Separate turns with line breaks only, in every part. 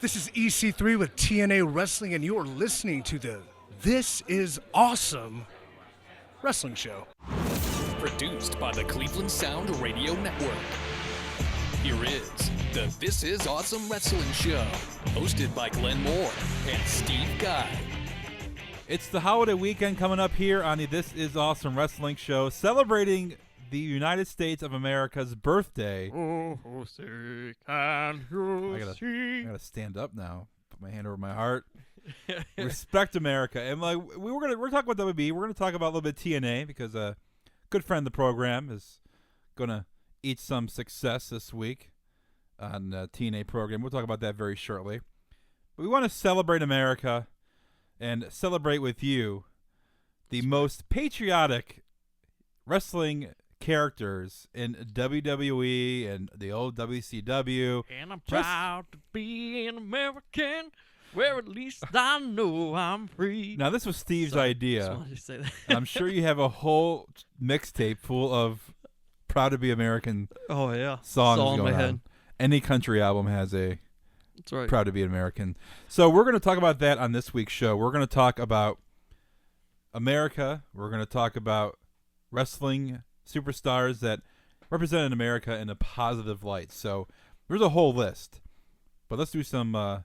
This is EC3 with TNA Wrestling, and you're listening to the This Is Awesome Wrestling Show.
Produced by the Cleveland Sound Radio Network. Here is the This Is Awesome Wrestling Show, hosted by Glenn Moore and Steve Guy.
It's the holiday weekend coming up here on the This Is Awesome Wrestling Show, celebrating the United States of America's birthday.
I
gotta stand up now. Put my hand over my heart. Respect America. And like we're talking about WB. We're gonna talk about a little bit of TNA because a good friend of the program is gonna eat some success this week on the TNA program. We'll talk about that very shortly. But we want to celebrate America and celebrate with you the most patriotic wrestling characters in WWE and the old WCW.
And I'm proud to be an American, where at least I know I'm free.
Now, this was Steve's idea.
Just wanted to say that.
And I'm sure you have a whole mixtape full of Proud to Be American songs
all in
going
my head.
on. Any country album has a
That's right.
Proud to Be American. So we're going to talk about that on this week's show. We're going to talk about America. We're going to talk about wrestling superstars that represented America in a positive light. So there's a whole list. But let's do some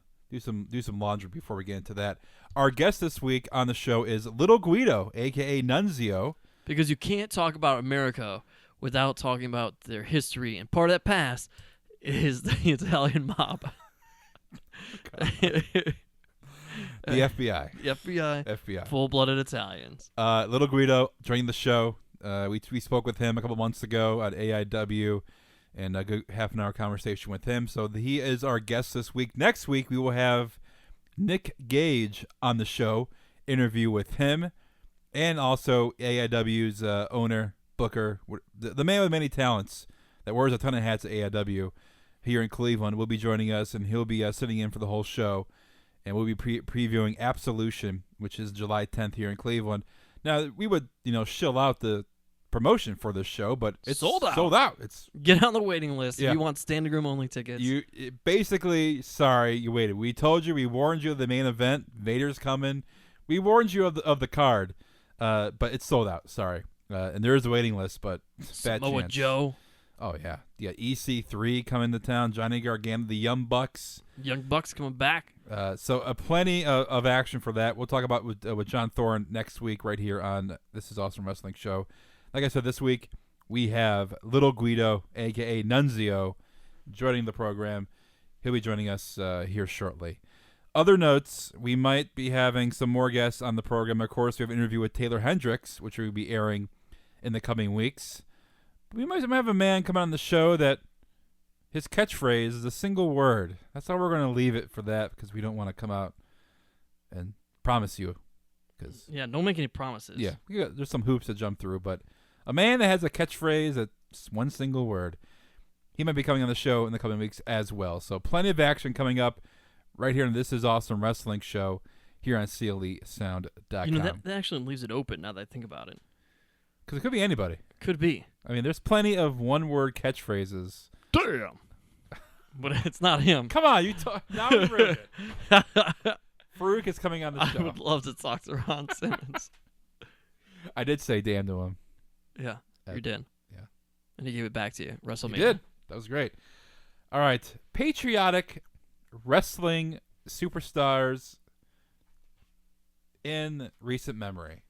laundry before we get into that. Our guest this week on the show is Little Guido, aka Nunzio.
Because you can't talk about America without talking about their history, and part of that past is the Italian mob.
The FBI.
The
FBI.
Full-blooded Italians.
Little Guido joining the show. We spoke with him a couple months ago at AIW, and a good half-an-hour conversation with him. So he is our guest this week. Next week, we will have Nick Gage on the show, interview with him, and also AIW's owner, Booker, the man with many talents that wears a ton of hats at AIW here in Cleveland, will be joining us, and he'll be sitting in for the whole show, and we'll be previewing Absolution, which is July 10th here in Cleveland. Now, we would, shill out the promotion for this show, but it's
sold
out. It's
Get on the waiting list
Yeah.
if you want standing room only tickets.
Basically, sorry, you waited. We told you, we warned you of the main event. Vader's coming. We warned you of the card, but it's sold out. Sorry, and there is a waiting list, but bad
Samoa
chance.
Joe.
Oh yeah, EC3 coming to town. Johnny Gargano, the Young Bucks.
Young Bucks coming back.
So plenty of action for that. We'll talk about with John Thorne next week right here on This Is Awesome Wrestling Show. Like I said, this week we have Little Guido, a.k.a. Nunzio, joining the program. He'll be joining us here shortly. Other notes, we might be having some more guests on the program. Of course, we have an interview with Taylor Hendricks, which will be airing in the coming weeks. We might have a man come on the show that his catchphrase is a single word. That's how we're going to leave it for that, because we don't want to come out and promise you.
Yeah, don't make any promises.
Yeah, there's some hoops to jump through, but a man that has a catchphrase that's one single word, he might be coming on the show in the coming weeks as well. So plenty of action coming up right here in This Is Awesome Wrestling Show here on CLEsound.com.
That actually leaves it open now that I think about it.
Because it could be anybody.
Could be.
I mean, there's plenty of one-word catchphrases.
Damn. But it's not him.
Come on, now you ruined it. Farouk is coming on the show.
I would love to talk to Ron Simmons.
I did say damn to him.
Yeah, you did.
Yeah.
And he gave it back to you. WrestleMania.
He did. That was great. All right. Patriotic wrestling superstars in recent memory.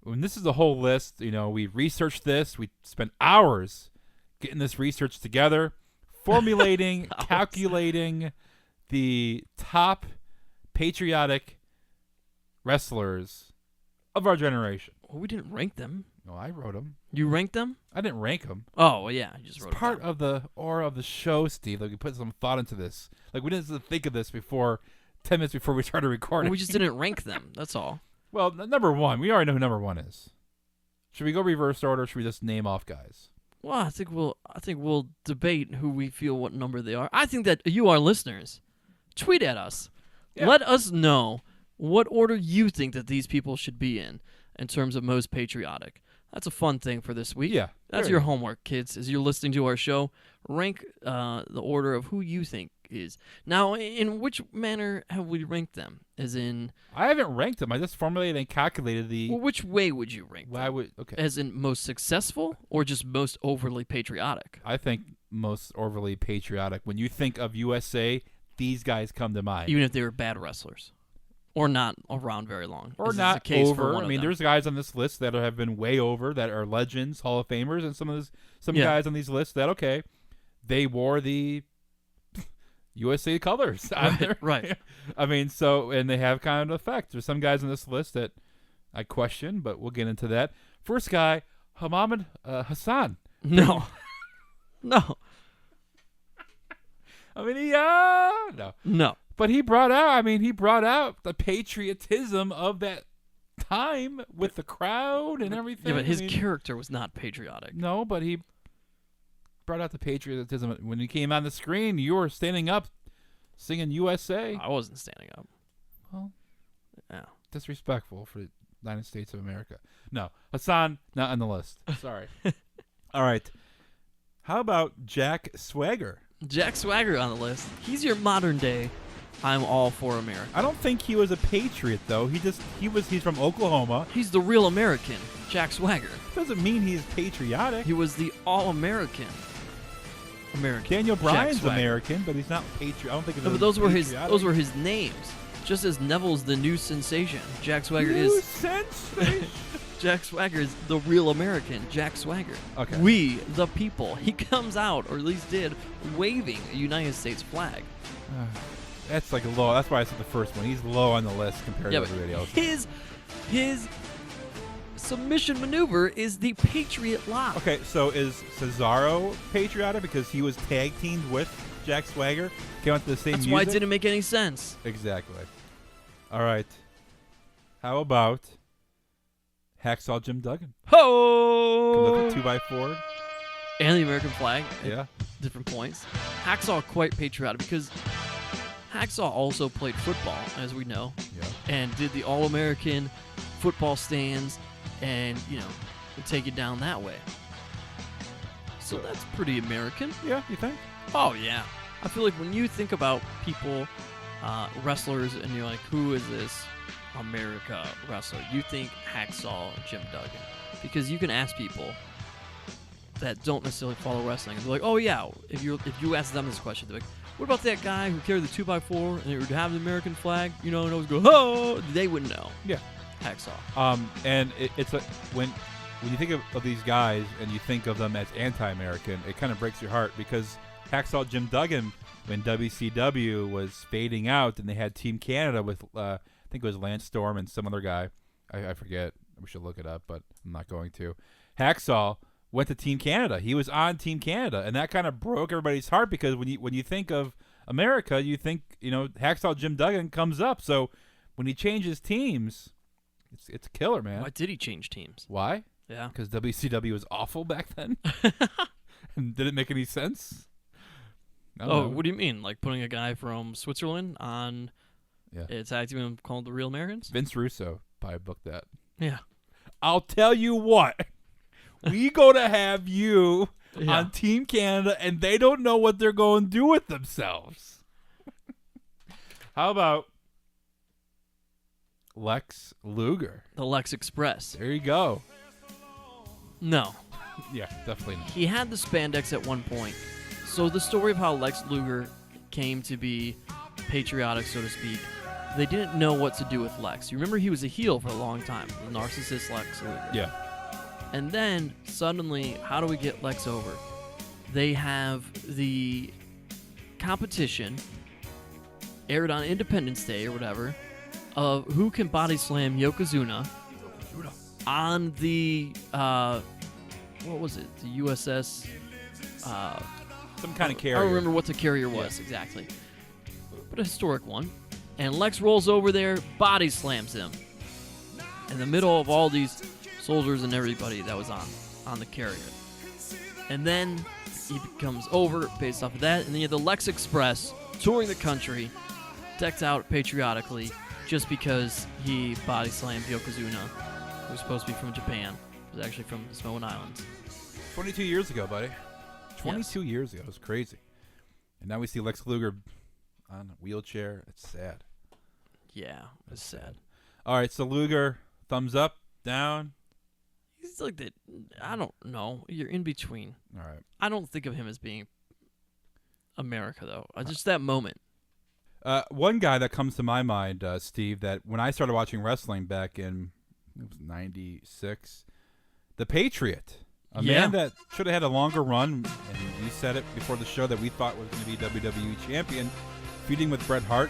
When this is a whole list, we researched this. We spent hours getting this research together, formulating, calculating the top patriotic wrestlers of our generation.
Well, we didn't rank them.
No, I wrote them.
You ranked them?
I didn't rank them.
Oh, well, yeah. I just
It's
wrote it
part
down.
of the aura of the show, Steve. Like, we put some thought into this. Like, we didn't think of this before 10 minutes before we started recording.
Well, we just didn't rank them. That's all.
Well, number one, we already know who number one is. Should we go reverse order, or should we just name off guys?
Well, I think we'll debate who we feel what number they are. I think that you, our listeners, tweet at us.
Yeah.
Let us know what order you think that these people should be in terms of most patriotic. That's a fun thing for this week.
Yeah.
That's your homework, kids. As you're listening to our show, rank the order of who you think is. Now, in which manner have we ranked them? As in,
I haven't ranked them. I just formulated and calculated the.
well, which way would you rank
Why
them?
would okay?
As in most successful or just most overly patriotic?
I think most overly patriotic. When you think of USA, these guys come to mind.
Even if they were bad wrestlers. Or not around very long.
Or
This is the
not
case for
over.
one
I
of
mean,
them.
there's guys on this list that have been way over that are legends, Hall of Famers, and some
Yeah.
guys on these lists that they wore the USA colors on there.
Right.
I mean, and they have kind of an effect. There's some guys on this list that I question, but we'll get into that. First guy, Hamad Hassan.
No. No.
I mean, no.
No.
But he brought out the patriotism of that time with the crowd and everything.
Yeah, but his
I mean,
character was not patriotic.
No, but he brought out the patriotism. When he came on the screen, you were standing up singing USA.
I wasn't standing up.
Well,
Yeah.
disrespectful for the United States of America. No, Hassan, not on the list. Sorry. All right. How about Jack Swagger?
Jack Swagger on the list. He's your modern day I'm all for America.
I don't think he was a patriot though. He's from Oklahoma.
He's the real American, Jack Swagger.
Doesn't mean he's patriotic.
He was the all-American.
Daniel
Jack
Bryan's
Swagger.
American, but he's not patriot. I don't think.
No, but those were his names. Just as Neville's the new sensation, Jack Swagger is
sensation.
Jack Swagger is the real American, Jack Swagger.
Okay.
We, the people. He comes out, or at least did, waving a United States flag.
That's like low. That's why I said the first one. He's low on the list compared
Yeah,
to
but
everybody else.
his submission maneuver is the Patriot lock.
Okay, so is Cesaro patriotic because he was tag teamed with Jack Swagger? Came out to the same
That's
music?
why it didn't make any sense.
Exactly. All right. How about Hacksaw Jim Duggan?
Ho!
Look at 2x4.
And the American flag. at
Yeah.
Different points. Hacksaw quite patriotic because Hacksaw also played football, as we know,
Yeah.
and did the All-American football stands, and would take it down that way. So that's pretty American.
Yeah, you think?
Oh yeah. I feel like when you think about people, wrestlers, and you're like, who is this America wrestler? You think Hacksaw Jim Duggan, because you can ask people that don't necessarily follow wrestling, and they're like, oh yeah. If you ask them this question, they're like, what about that guy who carried the 2x4 and it would have the American flag? And always go, oh, they wouldn't know.
Yeah.
Hacksaw.
And it's when you think of these guys and you think of them as anti-American, it kind of breaks your heart because Hacksaw Jim Duggan, when WCW was fading out and they had Team Canada with I think it was Lance Storm and some other guy, I forget. We should look it up, but I'm not going to. Hacksaw went to Team Canada. He was on Team Canada, and that kind of broke everybody's heart because when you think of America, you think Hacksaw Jim Duggan comes up. So when he changes teams, it's a killer, man.
Why did he change teams?
Why?
Yeah.
Because WCW was awful back then, and did it make any sense? I don't know.
What do you mean? Like putting a guy from Switzerland on a tag team called the Real Americans?
Vince Russo probably booked that.
Yeah.
I'll tell you what. We go to have you on Team Canada, and they don't know what they're going to do with themselves. How about Lex Luger?
The Lex Express.
There you go.
No.
Yeah, definitely not.
He had the spandex at one point. So the story of how Lex Luger came to be patriotic, so to speak, they didn't know what to do with Lex. You remember he was a heel for a long time, the narcissist Lex Luger.
Yeah.
And then, suddenly, how do we get Lex over? They have the competition aired on Independence Day or whatever of who can body slam Yokozuna on the, what was it? The USS,
Some kind of carrier.
I don't remember what the carrier was exactly. But a historic one. And Lex rolls over there, body slams him. In the middle of all these soldiers and everybody that was on the carrier. And then he comes over based off of that. And then you have the Lex Express touring the country, decked out patriotically, just because he body slammed Yokozuna, who was supposed to be from Japan. He was actually from the Samoan Islands.
22 years ago, buddy. 22 years ago. It was crazy. And now we see Lex Luger on a wheelchair. It's sad.
Yeah, it's sad.
All right, so Luger, thumbs up, down.
He's like that. I don't know. You're in between.
All right.
I don't think of him as being America, though. Just that moment.
One guy that comes to my mind, Steve, that when I started watching wrestling back in 96, the Patriot. A man that should have had a longer run, and you said it before the show that we thought was going to be WWE Champion, feuding with Bret Hart.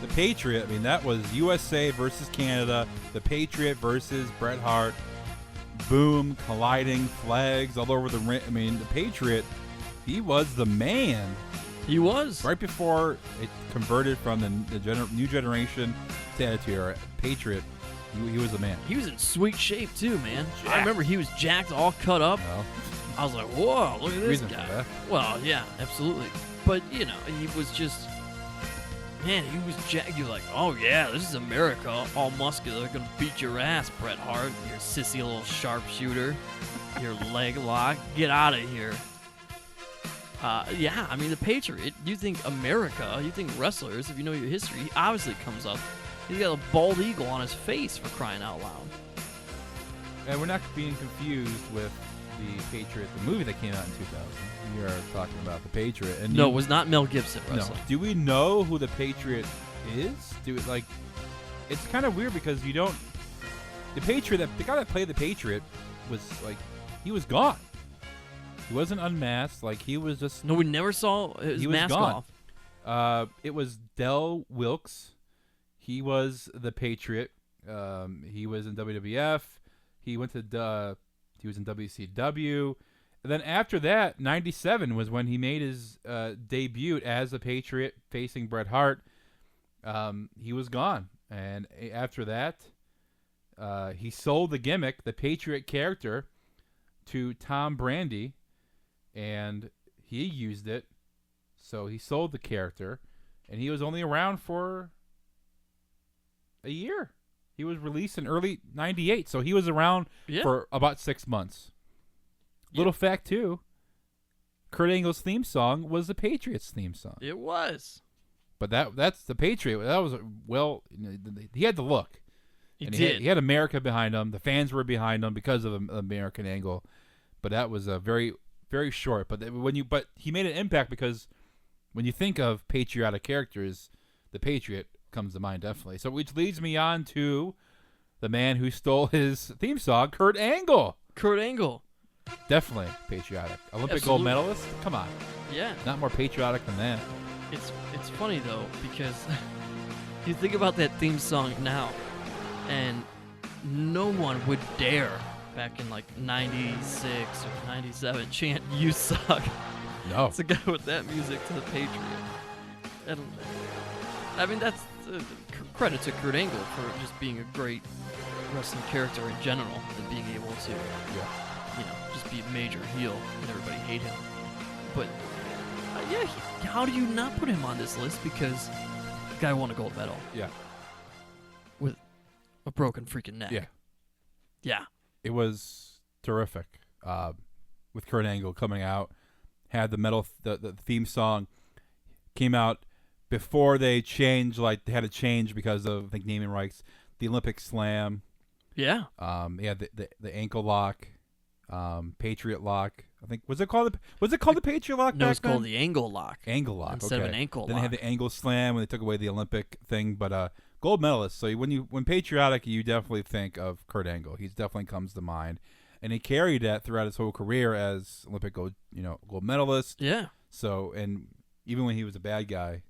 The Patriot, I mean, that was USA versus Canada. The Patriot versus Bret Hart. Boom, colliding, flags all over the ring. I mean, the Patriot, he was the man.
He was.
Right before it converted from the new generation to Attitude Patriot, he was the man.
He was in sweet shape, too, man.
Jacked.
I remember he was jacked, all cut up.
Well,
I was like, whoa, look at this
reason
guy.
for that.
Well, yeah, absolutely. But, you know, he was just, man, he was jacked. You're like, oh, yeah, this is America, all muscular. They're going to beat your ass, Bret Hart, your sissy little sharpshooter, your leg lock. Get out of here. Yeah, I mean, the Patriot, you think America, you think wrestlers, if you know your history, he obviously comes up. He's got a bald eagle on his face, for crying out loud.
And we're not being confused with the Patriot, the movie that came out in 2000. We are talking about the Patriot. And
No, it was not Mel Gibson wrestling.
No. Do we know who the Patriot is? It's kind of weird because you don't. The Patriot, the guy that played the Patriot, was like, he was gone. He wasn't unmasked. Like, he was just.
No, we never saw his mask
gone.
off.
It was Del Wilkes. He was the Patriot. He was in WWF. He went to. He was in WCW. And then after that, 97 was when he made his debut as the Patriot facing Bret Hart. He was gone. And after that, he sold the gimmick, the Patriot character, to Tom Brady. And he used it. So he sold the character. And he was only around for a year. He was released in early 98. So he was around for about 6 months. Little fact, too. Kurt Angle's theme song was the Patriots' theme song.
It was.
But that's the Patriot. That was, well, he had the look.
He
He had America behind him. The fans were behind him because of the American angle. But that was a very, very short. But he made an impact because when you think of patriotic characters, the Patriot comes to mind definitely. So which leads me on to the man who stole his theme song, Kurt Angle.
Kurt Angle.
Definitely patriotic. Olympic
Absolutely.
gold medalist? Come on.
Yeah.
Not more patriotic than that.
It's funny, though, because you think about that theme song now, and no one would dare, back in like 96 or 97, chant "You suck."
No.
It's a guy with that music to the Patriot. And, I mean, that's credit to Kurt Angle for just being a great wrestling character in general and being able to, just be a major heel and everybody hate him. But how do you not put him on this list? Because the guy won a gold medal.
Yeah.
With a broken freaking neck.
Yeah.
Yeah.
It was terrific. With Kurt Angle coming out, had the medal, the theme song came out before they changed. Like they had to change because of I think naming rights. The Olympic Slam.
Yeah.
He had the ankle lock, Patriot lock. I think was it called the Patriot lock?
No,
back
it's called
then?
the angle lock.
Angle lock
instead
okay.
of an ankle
then
lock.
Then they had the angle slam when they took away the Olympic thing. But gold medalist. So when patriotic, you definitely think of Kurt Angle. He definitely comes to mind, and he carried that throughout his whole career as Olympic gold medalist.
Yeah.
So and even when he was a bad guy,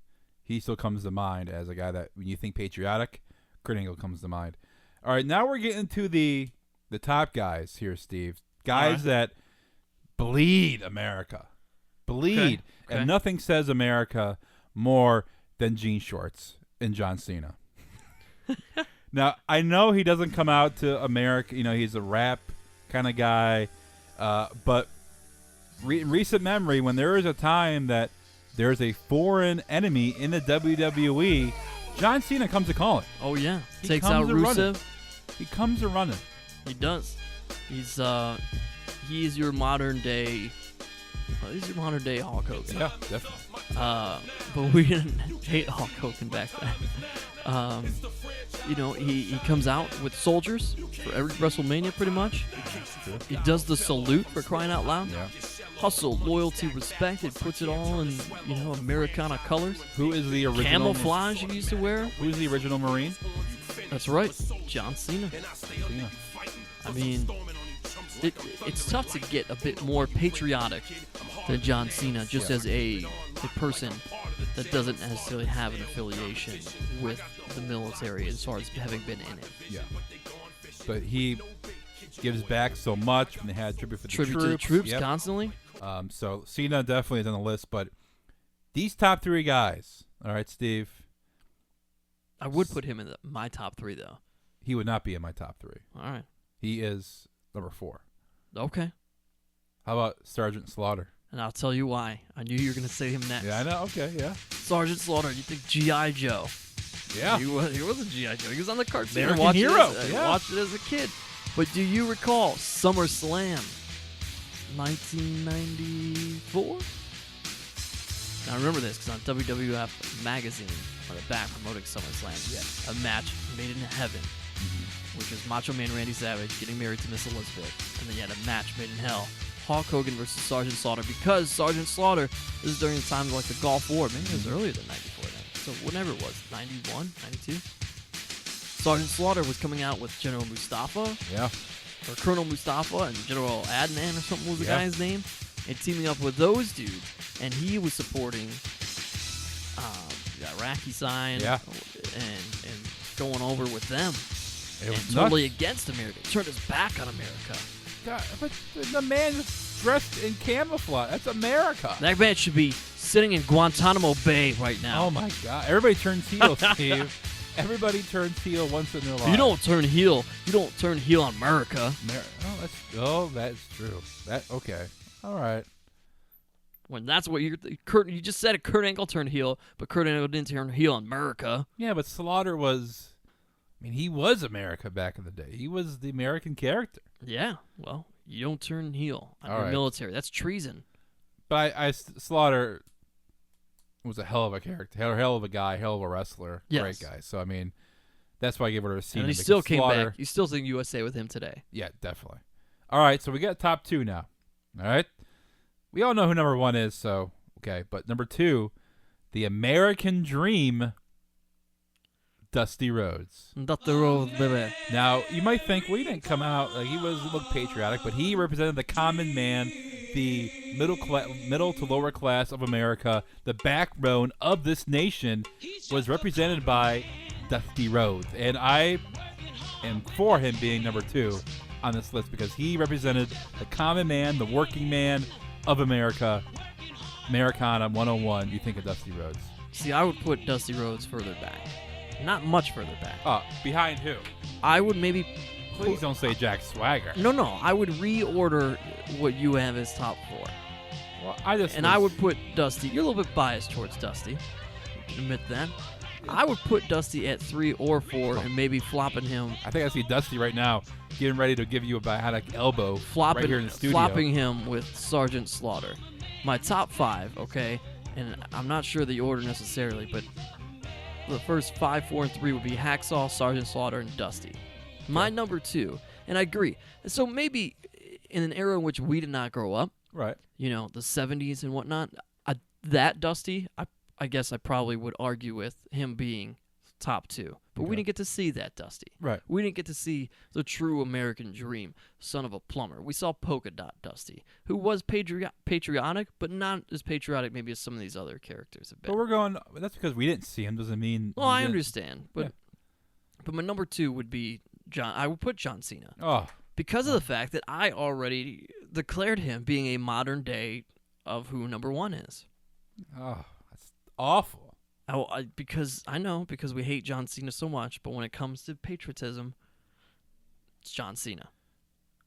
he still comes to mind as a guy that when you think patriotic, Kurt Angle comes to mind. All right, now we're getting to the top guys here, Steve. Guys that bleed America. Bleed.
Okay.
And nothing says America more than jean shorts and John Cena. Now, I know he doesn't come out to America. He's a rap kind of guy. But in recent memory, when there is a time that there's a foreign enemy in the WWE, John Cena comes to call it.
Oh, yeah.
He
Takes
comes
out
to running.
Rusev.
He comes to running.
He does. He is your modern day Well, he's your modern day Hulk Hogan.
Yeah, definitely.
But we didn't hate Hulk Hogan back then. He comes out with soldiers for every WrestleMania pretty much. He does the salute for crying out loud.
Yeah.
Hustle, loyalty, respect. It puts it all in, Americana colors.
Who is the original?
Camouflage he used to wear.
Who's the original Marine?
That's right, John Cena.
Cena.
I mean, it's tough to get a bit more patriotic than John Cena, just as a person that doesn't necessarily have an affiliation with the military as far as having been in it.
Yeah. But he gives back so much when they had tribute for the troops.
To the troops
Yep.
constantly.
So Cena definitely is on the list, but these top 3 guys, all right, Steve,
I would put him in my top 3, though.
he would not be in my top 3.
All right.
He is number 4.
Okay.
How about Sergeant Slaughter?
And I'll tell you why. I knew you were going to say him next.
Yeah, I know. Okay, yeah.
Sergeant Slaughter, you think G.I. Joe.
Yeah.
He was a G.I. Joe. He was on the cartoon.
American
I watched
hero.
I watched it as a kid. But do you recall SummerSlam 1994? Now, I remember this because on WWF Magazine, on the back promoting SummerSlam, a match made in heaven, which was Macho Man Randy Savage getting married to Miss Elizabeth. And then you had a match made in hell. Hulk Hogan versus Sergeant Slaughter, because Sergeant Slaughter, this is during the time of like the Gulf War. Maybe it was earlier than 94 then. So whenever it was, 91, 92. Sergeant Slaughter was coming out with General Mustafa,
Yeah.
or Colonel Mustafa, and General Adnan or something was the guy's name, and teaming up with those dudes. And he was supporting the Iraqi side and going over with them.
It was
and totally against America. Turned his back on America.
God, but the man is dressed in camouflage. That's America.
That man should be sitting in Guantanamo Bay right now.
Oh, my God. Everybody turns heel, Steve. Everybody turns heel once in their life.
You don't turn heel. You don't turn heel on America.
That's true. Okay. All right.
When that's what you just said, Kurt Angle turned heel, but Kurt Angle didn't turn heel on America.
Yeah, but Slaughter was... he was America back in the day. He was the American character.
Yeah, well, you don't turn heel on
All
your
right.
military. That's treason.
But Slaughter was a hell of a character, hell of a guy, hell of a wrestler,
Yes.
great guy. So, that's why I gave it a C.
And he still came back. You still think USA with him today.
Yeah, definitely. All right, so we got top 2 now. All right? We all know who number 1 is, so, okay. But number 2, the American Dream, Dusty Rhodes.
Dusty Rhodes, baby.
Now, you might think, well, he didn't come out, he looked patriotic, but he represented the common man, the middle to lower class of America. The backbone of this nation was represented by Dusty Rhodes. And I am for him being number 2 on this list because he represented the common man, the working man of America. Americana 101, you think of Dusty Rhodes.
See, I would put Dusty Rhodes further back. Not much further back.
Behind who?
I would maybe...
Please don't say Jack Swagger.
No. I would reorder what you have as top 4.
Well,
I would put Dusty... You're a little bit biased towards Dusty. Admit that. I would put Dusty at 3 or 4 and maybe flopping him...
I think I see Dusty right now getting ready to give you a bionic elbow right here in the studio.
Flopping him with Sergeant Slaughter. My top 5, okay? And I'm not sure the order necessarily, but the first 5, 4, and 3 would be Hacksaw, Sergeant Slaughter, and Dusty. My number 2, and I agree. So maybe in an era in which we did not grow up,
Right.
the 70s and whatnot, that Dusty, I guess I probably would argue with him being top 2. But we didn't get to see that Dusty.
Right.
We didn't get to see the true American dream, son of a plumber. We saw Polka Dot Dusty, who was patriotic, but not as patriotic maybe as some of these other characters have been.
But that's because we didn't see him, doesn't mean...
Well, I understand, but my number 2 would be I would put John Cena.
Oh.
Because of the fact that I already declared him being a modern day of who number 1 is.
Oh, that's awful.
Because we hate John Cena so much, but when it comes to patriotism, it's John Cena.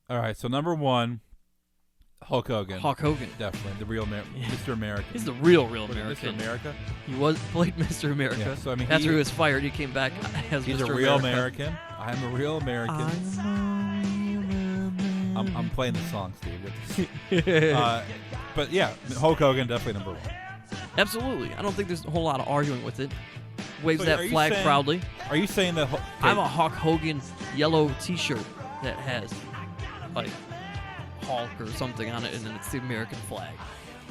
All right, so number 1, Hulk Hogan.
Hulk Hogan.
Definitely, the real Mr. American.
He's the real
Mr.
American.
America?
He played Mr. America.
Yeah, so,
After he was fired, he came back as
he's
Mr.
a real
America.
American. I'm a real American. I'm playing the song, Steve. But yeah, Hulk Hogan definitely number one.
Absolutely. I don't think there's a whole lot of arguing with it. Waves
So
that
are you
flag
saying-
proudly.
Are you saying that?
I have a Hulk Hogan yellow T-shirt that has like Hulk or something on it, and then it's the American flag.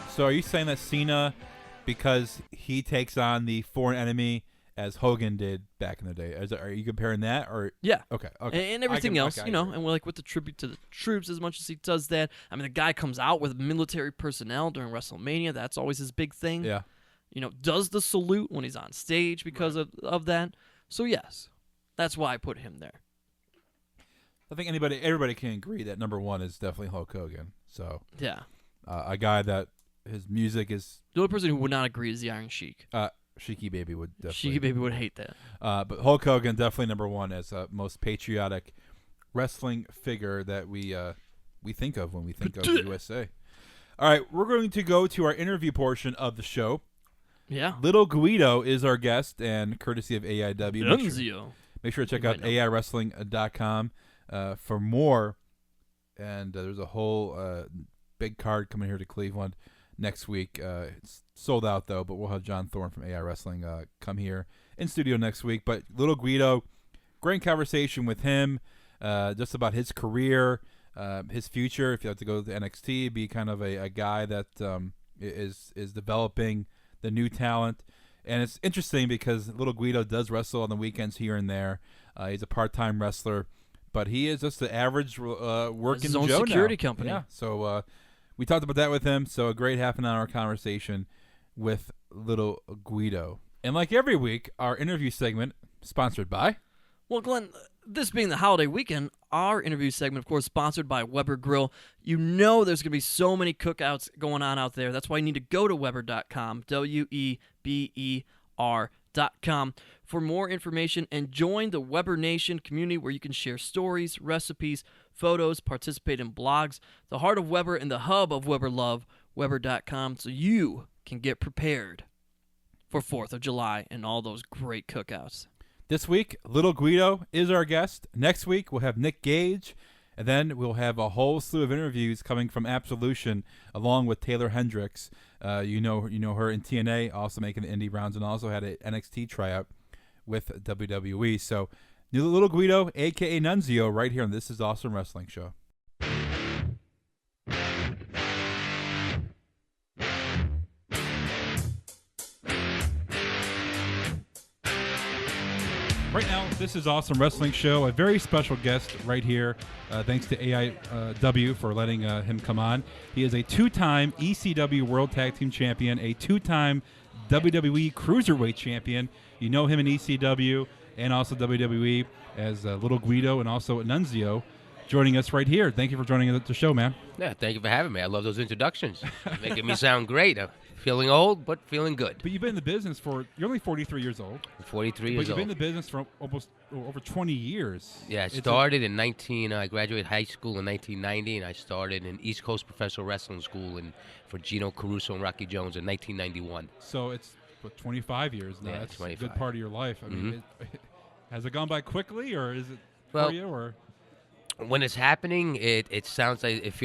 So are you saying that Cena, because he takes on the foreign enemy as Hogan did back in the day, are you comparing that or?
Yeah.
Okay.
And everything else, and we're like with the tribute to the troops, as much as he does that. I mean, the guy comes out with military personnel during WrestleMania. That's always his big thing.
Yeah.
Does the salute when he's on stage because of that. So, yes, that's why I put him there.
I think everybody can agree that number one is definitely Hulk Hogan. So
Yeah.
a guy that his music is.
The only person who would not agree is the Iron Sheik.
Sheiky Baby would definitely.
Sheiky Baby would hate that.
But Hulk Hogan definitely number one as most patriotic wrestling figure that we think of when we think of the USA. All right, we're going to go to our interview portion of the show.
Yeah.
Little Guido is our guest, and courtesy of AIW.
Nunzio.
Make sure to check out AIWrestling.com for more. And there's a whole big card coming here to Cleveland next week. It's sold out, though, but we'll have John Thorne from AI Wrestling come here in studio next week. But Little Guido, great conversation with him just about his career, his future. If you have to go to NXT, be kind of a guy that is developing the new talent. And it's interesting because Little Guido does wrestle on the weekends here and there. He's a part-time wrestler, but he is just the average working
his own
Joe
security
now.
company.
Yeah, so we talked about that with him. So a great half-an-hour conversation with Little Guido. And like every week, our interview segment sponsored by.
Well, Glenn, this being the holiday weekend, our interview segment, of course, sponsored by Weber Grill. You know there's going to be so many cookouts going on out there. That's why you need to go to Weber.com, WEBER.com, for more information and join the Weber Nation community where you can share stories, recipes, photos, participate in blogs. The heart of Weber and the hub of Weber love, Weber.com, so you can get prepared for 4th of July and all those great cookouts.
This week, Little Guido is our guest. Next week, we'll have Nick Gage. And then we'll have a whole slew of interviews coming from Absolution, along with Taylor Hendricks. You know her in TNA, also making the indie rounds, and also had an NXT tryout with WWE. So, Little Guido, a.k.a. Nunzio, right here on This Is Awesome Wrestling Show. Right now, This Is Awesome Wrestling Show. A very special guest right here. Thanks to AIW for letting him come on. He is a two-time ECW World Tag Team Champion, a two-time WWE Cruiserweight Champion. You know him in ECW and also WWE as Little Guido and also Nunzio, joining us right here. Thank you for joining the show, man.
Yeah, thank you for having me. I love those introductions. Making me sound great. I'm feeling old, but feeling good.
But you've been in the business you're only 43 years old.
I'm 43
But
years
you've been
old.
in the business for almost over 20 years.
Yeah, I started in I graduated high school in 1990, and I started in East Coast Professional Wrestling School for Gino Caruso and Rocky Jones in 1991.
So it's 25 years now.
Yeah,
That's
25.
a good part of your life. I mean, has it gone by quickly, or is it
Well,
for you? Or
when it's happening, it feels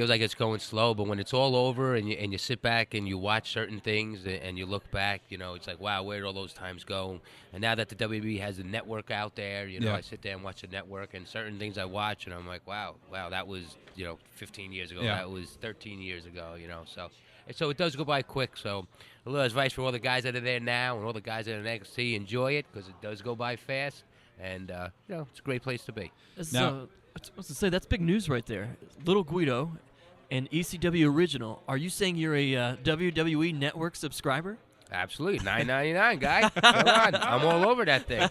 like it's going slow. But when it's all over and you sit back and you watch certain things and you look back, it's like, wow, where did all those times go? And now that the WWE has a network out there, I sit there and watch the network, and certain things I watch, and I'm like, wow, that was 15 years ago.
Yeah.
That was 13 years ago. So it does go by quick. So a little advice for all the guys that are there now and all the guys that are in NXT: enjoy it because it does go by fast, and it's a great place to be.
Now-
I was to say, that's big news right there. Little Guido, an ECW original. Are you saying you're a WWE Network subscriber?
Absolutely, $9.99, guy. Come on, I'm all over that thing.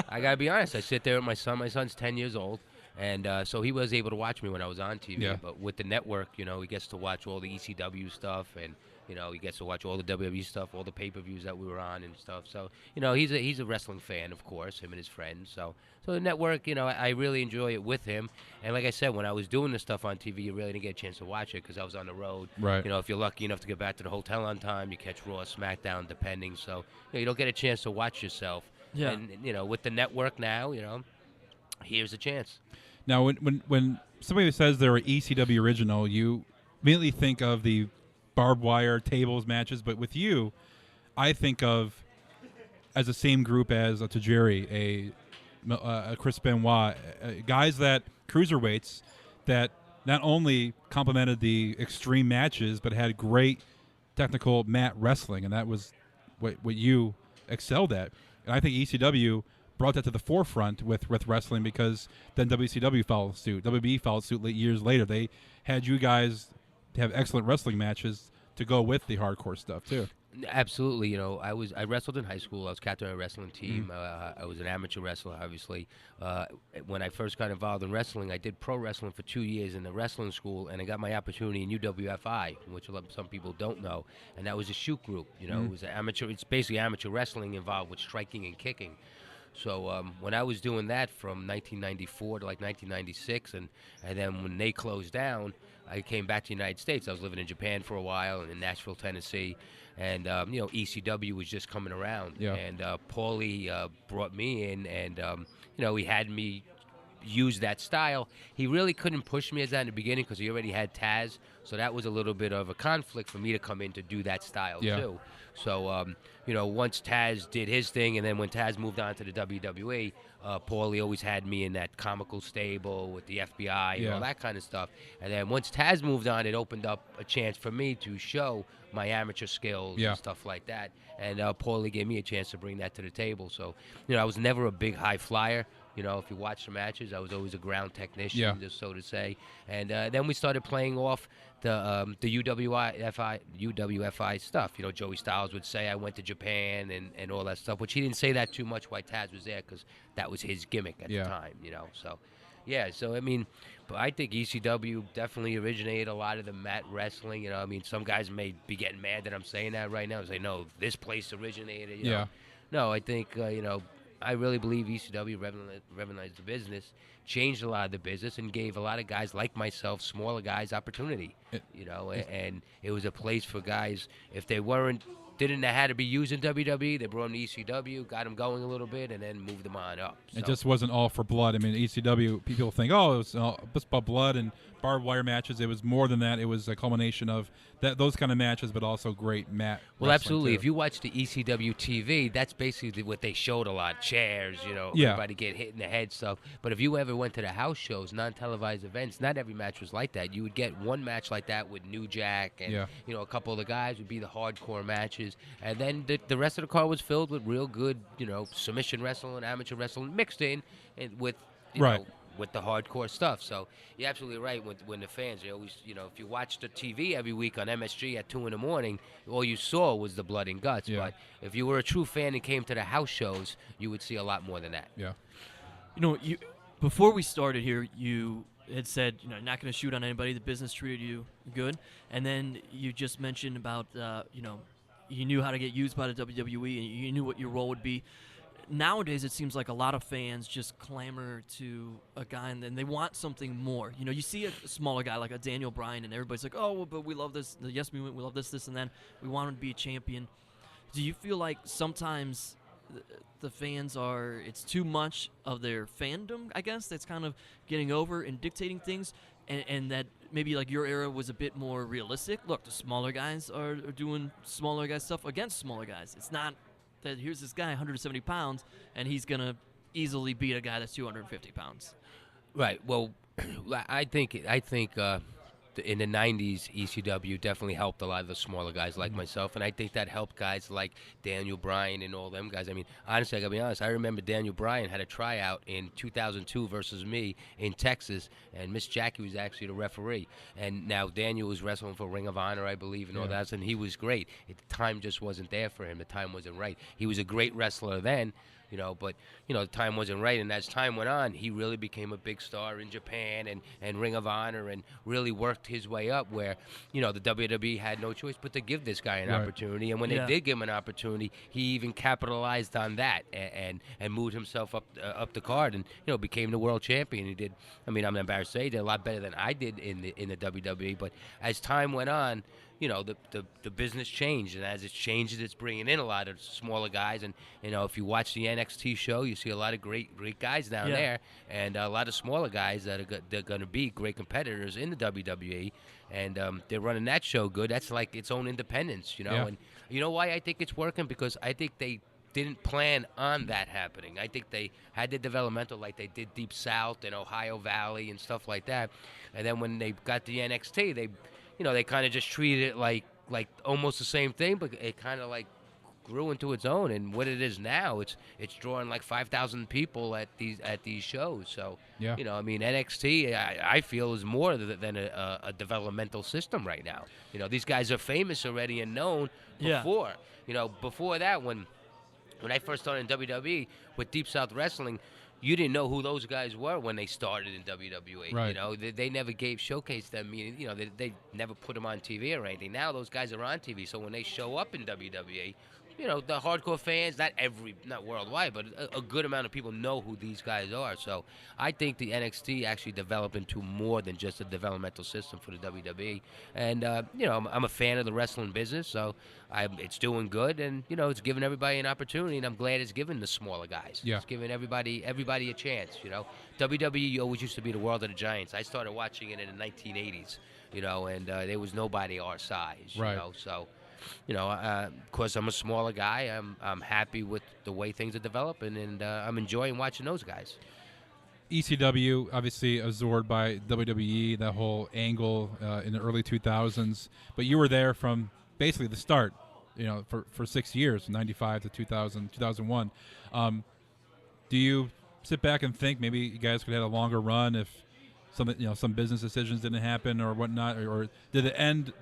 I gotta be honest. I sit there with my son. My son's 10 years old, and so he was able to watch me when I was on TV.
Yeah.
But with the network, he gets to watch all the ECW stuff, and he gets to watch all the WWE stuff, all the pay-per-views that we were on and stuff. So he's a wrestling fan, of course, him and his friends. So the network, I really enjoy it with him. And like I said, when I was doing this stuff on TV, you really didn't get a chance to watch it because I was on the road.
Right.
If you're lucky enough to get back to the hotel on time, you catch Raw, SmackDown, depending. So you don't get a chance to watch yourself.
Yeah.
And with the network now, here's a chance.
now, when somebody says they're an ECW original, you immediately think of the barbed wire tables matches. But with you, I think of as the same group as a Tajiri, a Chris Benoit, guys that cruiserweights that not only complemented the extreme matches but had great technical mat wrestling, and that was what you excelled at. And I think ECW brought that to the forefront with wrestling, because then WCW followed suit. WB followed suit years later. They had you guys have excellent wrestling matches to go with the hardcore stuff too.
Absolutely. You know, I wrestled in high school. I was captain of a wrestling team. I was an amateur wrestler, obviously. When I first got involved in wrestling, I did pro wrestling for 2 years in the wrestling school, and I got my opportunity in UWFI, which some people don't know, and that was a shoot group. You know, it was an amateur. It's basically amateur wrestling involved with striking and kicking. So when I was doing that from 1994 to like 1996, and then when they closed down, I came back to the United States. I was living in Japan for a while and in Nashville, Tennessee. And, you know, ECW was just coming around.
Yeah.
And Paulie brought me in, and, you know, he had me use that style. He really couldn't push me as that in the beginning because he already had Taz. So that was a little bit of a conflict for me to come in to do that style, too. So, you know, once Taz did his thing, and then when Taz moved on to the WWE, Paulie always had me in that comical stable with the FBI and all that kind of stuff. And then once Taz moved on, it opened up a chance for me to show my amateur skills and stuff like that. And Paulie gave me a chance to bring that to the table. So, you know, I was never a big high flyer. You know, if you watch the matches, I was always a ground technician, just so to say. And then we started playing off the UWFI stuff. You know, Joey Styles would say I went to Japan and all that stuff, which he didn't say that too much while Taz was there because that was his gimmick at the time, you know. So, yeah, so, I mean, but I think ECW definitely originated a lot of the mat wrestling. You know, I mean, some guys may be getting mad that I'm saying that right now and say, no, this place originated, you know. No, I think, you know, I really believe ECW revolutionized the business, changed a lot of the business, and gave a lot of guys like myself, smaller guys, opportunity. You know, and it was a place for guys, if they didn't know how to be used in WWE, they brought them to ECW, got them going a little bit, and then moved them on up. So.
It just wasn't all for blood. I mean, ECW, people think, oh, it was just about blood and barbed wire matches. It was more than that. It was a culmination of those kind of matches, but also great mat.
Well, absolutely. Too. If you watch the ECW TV, that's basically what they showed a lot. Chairs, you know, everybody get hit in the head stuff. But if you ever went to the house shows, non-televised events, not every match was like that. You would get one match like that with New Jack and, you know, a couple of the guys would be the hardcore matches. And then the rest of the card was filled with real good, you know, submission wrestling, amateur wrestling mixed in with, you know, with the hardcore stuff. So you're absolutely right when the fans, they always, you know, if you watch the TV every week on MSG at 2 in the morning, all you saw was the blood and guts. But if you were a true fan and came to the house shows, you would see a lot more than that.
You know, before we started here, you had said, you know, not going to shoot on anybody. The business treated you good. And then you just mentioned about, you know, you knew how to get used by the WWE and you knew what your role would be. Nowadays, it seems like a lot of fans just clamor to a guy and then they want something more. You know, you see a smaller guy like a Daniel Bryan and everybody's like, oh, well, but we love this. Yes, we love this, and then we want him to be a champion. Do you feel like sometimes the fans it's too much of their fandom, I guess, that's kind of getting over and dictating things, and that maybe like your era was a bit more realistic? Look, the smaller guys are doing smaller guy stuff against smaller guys. It's not that here's this guy 170 pounds and he's going to easily beat a guy that's 250 pounds.
Right. Well, I think in the 90s, ECW definitely helped a lot of the smaller guys like myself, and I think that helped guys like Daniel Bryan and all them guys. I mean, honestly, I got to be honest, I remember Daniel Bryan had a tryout in 2002 versus me in Texas, and Miss Jackie was actually the referee. And now Daniel was wrestling for Ring of Honor, I believe, and all that, and he was great. The time just wasn't there for him. The time wasn't right. He was a great wrestler then, you know, but, you know, the time wasn't right. And as time went on, he really became a big star in Japan and Ring of Honor and really worked his way up where, you know, the WWE had no choice but to give this guy an opportunity. And when they did give him an opportunity, he even capitalized on that and moved himself up the card and, you know, became the world champion. He did, I mean, I'm embarrassed to say, he did a lot better than I did in the WWE. But as time went on, the business changed, and as it's changed, it's bringing in a lot of smaller guys. And if you watch the NXT show, you see a lot of great guys down there, and a lot of smaller guys that they're going to be great competitors in the WWE, and they're running that show good. That's like its own independence, And you know why I think it's working? Because I think they didn't plan on that happening. I think they had the developmental like they did Deep South and Ohio Valley and stuff like that. And then when they got the NXT, they kind of just treated it like almost the same thing, but it kind of like grew into its own. And what it is now, it's drawing like 5,000 people at these shows. So NXT I feel is more than a developmental system right now. These guys are famous already and known before. Before that when I first started in WWE with Deep South Wrestling, you didn't know who those guys were when they started in WWE.
Right.
They never showcased them. They never put them on TV or anything. Now those guys are on TV, so when they show up in WWE, the hardcore fans, not worldwide, but a good amount of people know who these guys are. So I think the NXT actually developed into more than just a developmental system for the WWE. And, I'm a fan of the wrestling business, so it's doing good. And, it's giving everybody an opportunity, and I'm glad it's giving the smaller guys.
Yeah.
It's giving everybody a chance, WWE always used to be the world of the giants. I started watching it in the 1980s, and there was nobody our size,
right.
So... of course, I'm a smaller guy. I'm happy with the way things are developing, and I'm enjoying watching those guys.
ECW, obviously absorbed by WWE, that whole angle in the early 2000s. But you were there from basically the start, for 6 years, 95 to 2000, 2001. Do you sit back and think maybe you guys could have a longer run if some business decisions didn't happen or whatnot, or did it end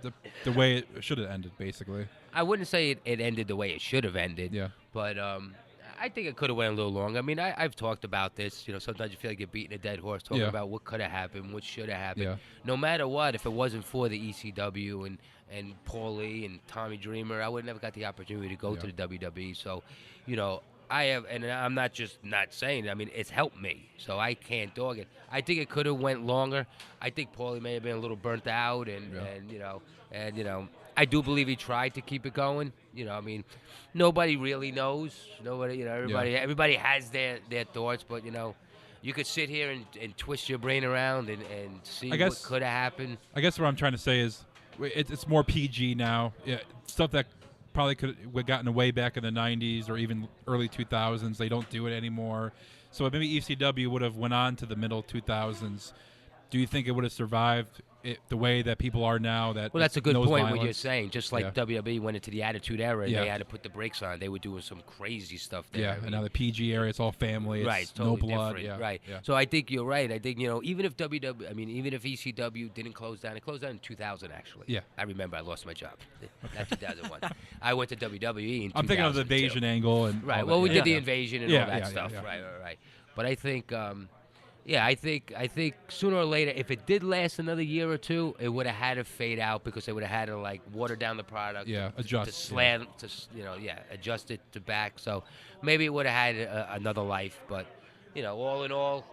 the way it should have ended, basically?
I wouldn't say it ended the way it should have ended.
Yeah.
But I think it could have went a little longer. I mean, I've talked about this. Sometimes you feel like you're beating a dead horse, talking about what could have happened, what should have happened.
Yeah.
No matter what, if it wasn't for the ECW and Paul Lee and Tommy Dreamer, I would have never got the opportunity to go to the WWE. So, I have, and I'm not just not saying it. I mean, it's helped me, so I can't dog it. I think it could have went longer. I think Paulie may have been a little burnt out, and I do believe he tried to keep it going. I mean, nobody really knows. Nobody, everybody has their thoughts, but you could sit here and twist your brain around and see what could have happened.
I guess what I'm trying to say is, it's more PG now. Yeah, stuff that probably could have gotten away back in the 90s or even early 2000s. They don't do it anymore. So maybe ECW would have went on to the middle 2000s. Do you think it would have survived the way that people are now? Well,
that's a good point
violence?
what you're saying. Just like WWE went into the Attitude Era, and they had to put the brakes on. They were doing some crazy stuff there.
Yeah, and now the PG area, it's all family.
Right,
it's
totally
no blood.
different.
Yeah,
right.
Yeah.
So I think you're right. I think, even if even if ECW didn't close down, it closed down in 2000, actually.
Yeah.
I remember I lost my job. Not 2001. I went to WWE in
I'm thinking of the invasion angle. And
right.
all
well,
that.
we did the invasion and all that stuff.
Yeah.
Right. But I think... I think sooner or later, if it did last another year or two, it would have had to fade out because they would have had to water down the product.
Yeah, adjust.
Adjust it to back. So maybe it would have had another life. But all in all,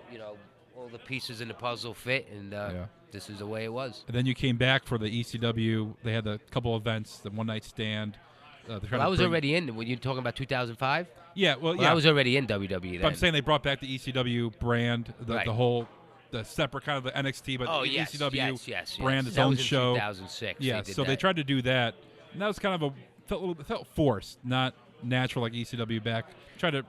all the pieces in the puzzle fit, and this is the way it was.
And then you came back for the ECW. They had a couple events, the one night stand.
I was already in. When you're talking about 2005.
Yeah,
I was already in WWE then.
But I'm saying they brought back the ECW brand, the separate kind of the NXT, but the ECW brand, its own show.
2006.
Yeah, they tried to do that, and that was kind of felt forced, not natural like ECW back. Tried to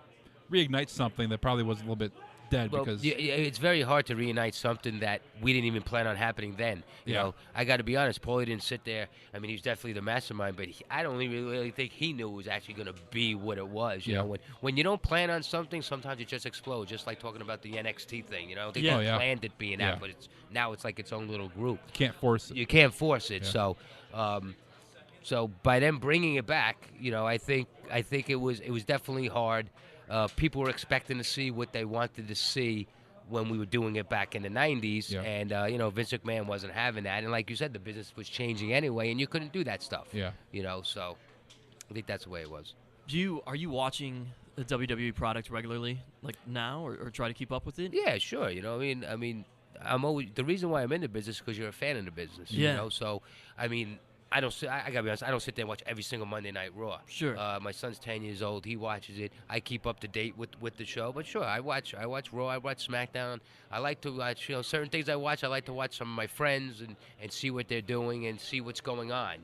reignite something that probably was a little bit dead because
it's very hard to reignite something that we didn't even plan on happening then. You know, I got to be honest, Paulie didn't sit there. I mean, he's definitely the mastermind, but I don't really think he knew it was actually going to be what it was. You know, when you don't plan on something, sometimes it just explodes. Just like talking about the NXT thing. They planned it being out, but now it's like its own little group.
You can't force it.
You can't force it. So by them bringing it back, I think it was definitely hard. People were expecting to see what they wanted to see when we were doing it back in the 90s, and Vince McMahon wasn't having that. And like you said, the business was changing anyway, and you couldn't do that stuff. So I think that's the way it was.
Are you watching the WWE product regularly, like now, or try to keep up with it?
Yeah, sure. I mean, I'm always the reason why I'm in the business because you're a fan of the business. So I mean, I don't. I gotta be honest. I don't sit there and watch every single Monday Night Raw.
Sure.
My son's 10 years old. He watches it. I keep up to date with the show. But sure, I watch Raw. I watch SmackDown. I like to watch. Certain things I watch. I like to watch some of my friends and see what they're doing and see what's going on.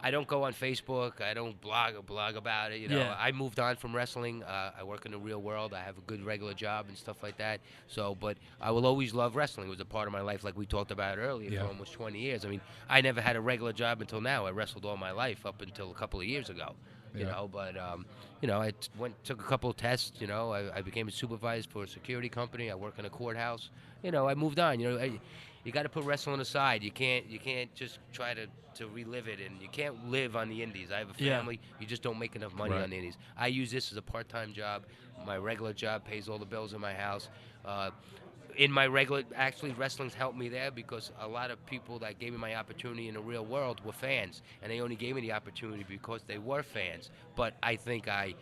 I don't go on Facebook. I don't blog about it.
Yeah.
I moved on from wrestling. I work in the real world. I have a good regular job and stuff like that. So, but I will always love wrestling. It was a part of my life, like we talked about earlier, for almost 20 years. I mean, I never had a regular job until now. I wrestled all my life up until a couple of years ago. But I took a couple of tests. I became a supervisor for a security company. I work in a courthouse. I moved on. You got to put wrestling aside. You can't just try to relive it, and you can't live on the indies. I have a family. You just don't make enough money on the indies. I use this as a part-time job. My regular job pays all the bills in my house. In my regular, actually, wrestling's helped me there because a lot of people that gave me my opportunity in the real world were fans, and they only gave me the opportunity because they were fans. But I think I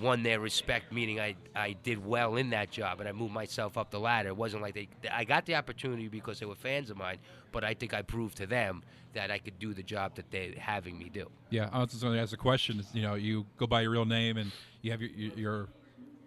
won their respect, meaning I did well in that job, and I moved myself up the ladder. It wasn't like I got the opportunity because they were fans of mine, but I think I proved to them that I could do the job that they're having me do.
Yeah, I was just going to ask a question. You go by your real name and you have your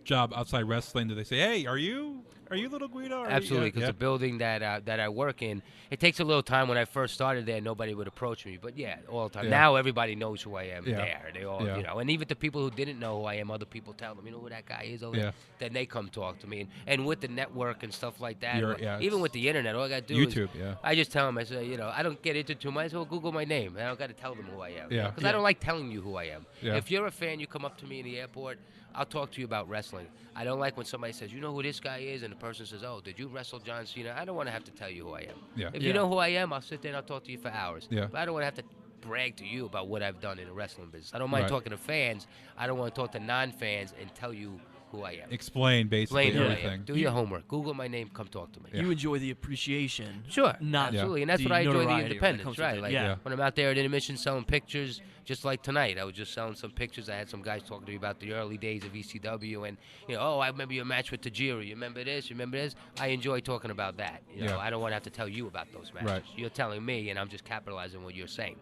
job outside wrestling. Do they say, "Hey, are you Little Guido?"
Absolutely, because the building that I work in, it takes a little time. When I first started there, nobody would approach me, but all the time.
Yeah.
Now everybody knows who I am
Yeah.
there. They all, and even the people who didn't know who I am, other people tell them, who that guy is over there. Then they come talk to me, and with the network and stuff like that, even with the internet, all I got to do
YouTube.
is I just tell them, I say, I don't get into too much. So Google my name. I don't got to tell them who I am.
Yeah.
Because I don't like telling you who I am.
Yeah.
If you're a fan, you come up to me in the airport, I'll talk to you about wrestling. I don't like when somebody says, "You know who this guy is?" and the person says, "Oh, did you wrestle John Cena?" I don't want to have to tell you who I am.
Yeah.
If you know who I am, I'll sit there and I'll talk to you for hours.
Yeah.
But I don't want to have to brag to you about what I've done in the wrestling business. I don't mind
Right.
talking to fans. I don't want to talk to non-fans and tell you who I am.
Explain basically
Explain who I
everything.
am. Do your homework. Google my name. Come talk to me.
You enjoy the appreciation.
Sure,
Not
absolutely, and that's
the
what I enjoy the
notoriety when it
independence,
comes to
right?
it.
Like
Yeah.
when I'm out there at intermission selling pictures, just like tonight, I was just selling some pictures. I had some guys talking to me about the early days of ECW, and I remember your match with Tajiri. You remember this? You remember this? I enjoy talking about that. I don't want to have to tell you about those matches.
Right.
You're telling me, and I'm just capitalizing on what you're saying.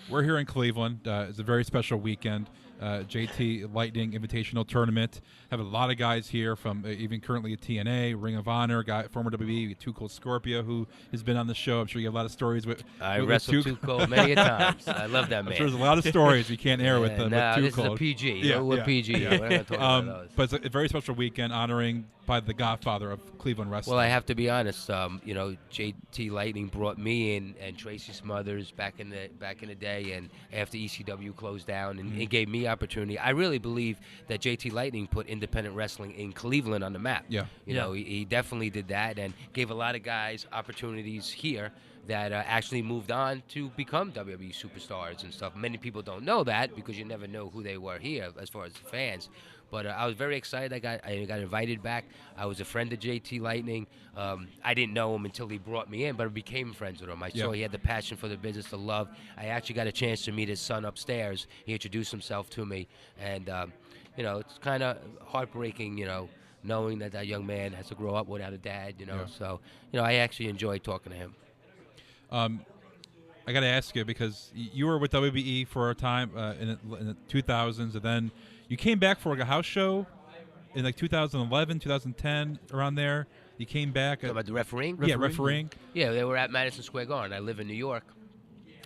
We're here in Cleveland. It's a very special weekend. JT Lightning Invitational Tournament. Have a lot of guys here from even currently at TNA, Ring of Honor, former WWE, Too Cold Scorpio, who has been on the show. I'm sure you have a lot of stories with.
I
with
wrestled Too Cold many a times. I love that man.
I'm sure there's a lot of stories we can't air with Too
this
Cold.
is a PG.
Yeah,
We're
yeah.
PG. We're not gonna talk about those.
But it's a very special weekend honoring by the godfather of Cleveland wrestling.
Well, I have to be honest. JT Lightning brought me in and Tracy Smothers back in the day, and after ECW closed down, and it gave me opportunity. I really believe that JT Lightning put independent wrestling in Cleveland on the map.
Yeah.
He definitely did that, and gave a lot of guys opportunities here that actually moved on to become WWE superstars and stuff. Many people don't know that because you never know who they were here as far as the fans. But I was very excited. I got invited back. I was a friend of JT Lightning. I didn't know him until he brought me in, but I became friends with him. I saw he had the passion for the business, the love. I actually got a chance to meet his son upstairs. He introduced himself to me, and it's kind of heartbreaking, knowing that young man has to grow up without a dad. So I actually enjoyed talking to him.
I got to ask you because you were with WBE for a time in the 2000s, and then you came back for like a house show in like 2011, 2010, around there. You came back.
About the refereeing?
Yeah, refereeing.
Yeah, they were at Madison Square Garden. I live in New York,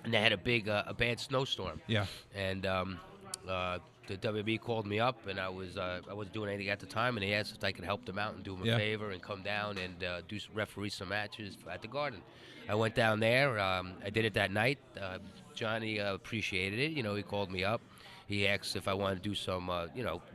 and they had a bad snowstorm.
Yeah.
And the WB called me up, and I wasn't doing anything at the time, and they asked if I could help them out and do them a favor and come down and referee some matches at the Garden. I went down there. I did it that night. Johnny appreciated it. He called me up. He asked if I wanted to do some,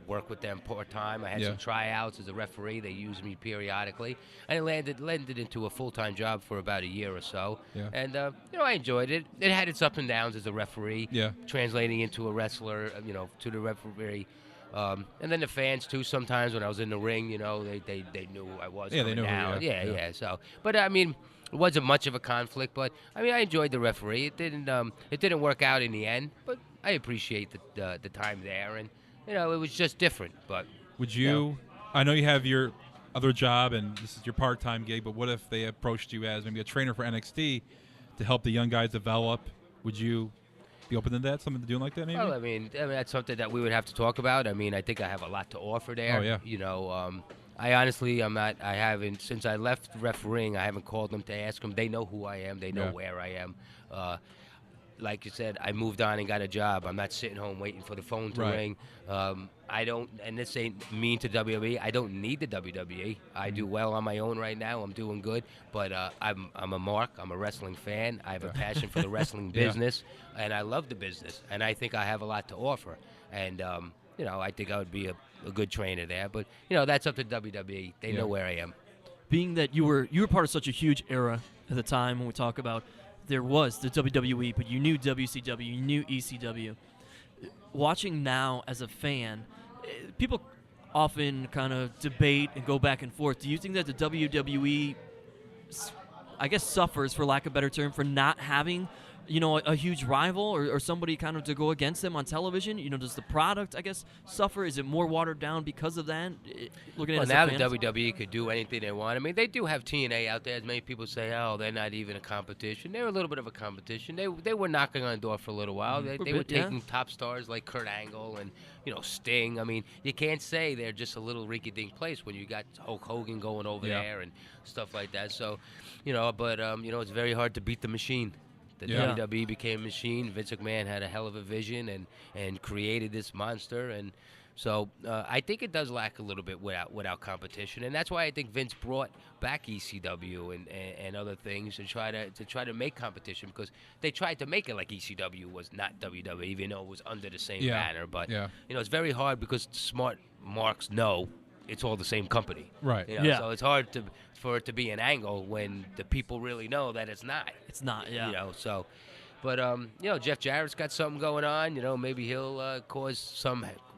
work with them part-time. I had some tryouts as a referee. They used me periodically. And it landed into a full-time job for about a year or so.
Yeah.
And, I enjoyed it. It had its ups and downs as a referee.
Yeah.
Translating into a wrestler, to the referee. And then the fans, too, sometimes when I was in the ring, they knew I was coming
they knew who you
down.
were.
Yeah. So, but, it wasn't much of a conflict, but, I enjoyed the referee. It didn't work out in the end, but I appreciate the time there, and it was just different. But
would you? I know you have your other job, and this is your part-time gig. But what if they approached you as maybe a trainer for NXT to help the young guys develop Would you be open to that? Something to doing like that, maybe?
Well, I mean, that's something that we would have to talk about. I mean, I think I have a lot to offer there.
Oh, yeah.
You know, I honestly, I haven't, since I left refereeing, I haven't called them to ask them. They know who I am. They know
Yeah.
where I am. Like you said, I moved on and got a job. I'm not sitting home waiting for the phone to
Right.
ring. I don't, and this ain't mean to WWE. I don't need the WWE. I do well on my own right now. I'm doing good, but I'm a mark. I'm a wrestling fan. I have a passion for the wrestling
Yeah.
business, and I love the business, and I think I have a lot to offer. And you know, I think I would be a good trainer there. But you know, that's up to WWE. They
Yeah.
know where I am.
Being that you were part of such a huge era at the time when we talk about there was the WWE, but you knew WCW, you knew ECW. Watching now as a fan, people often kind of debate and go back and forth. Do you think that the WWE, I guess, suffers, for lack of a better term, for not having, you know, a huge rival or somebody kind of to go against them on television? You know, does the product, I guess, suffer? Is it more watered down because of that? Looking at
Well,
it
now
as
the
a fan?
WWE could do anything they want. I mean, they do have TNA out there. As many people say, oh, they're not even a competition. They're a little bit of a competition. They were knocking on the door for a little while. They were
bit, yeah.
taking top stars like Kurt Angle and, you know, Sting. I mean, you can't say they're just a little rinky-dink place when you got Hulk Hogan going over
Yeah.
there and stuff like that. So, you know, but, you know, it's very hard to beat the machine. The
Yeah.
WWE became a machine. Vince McMahon had a hell of a vision and created this monster. And so I think it does lack a little bit without competition. And that's why I think Vince brought back ECW and other things to try to make competition, because they tried to make it like ECW was not WWE, even though it was under the same
Yeah.
banner. But
Yeah.
you know, it's very hard because smart marks know it's all the same company.
Right.
You know?
Yeah.
So it's hard for it to be an angle when the people really know that it's not.
It's not, yeah.
You know, so, but you know, Jeff Jarrett's got something going on. You know, maybe he'll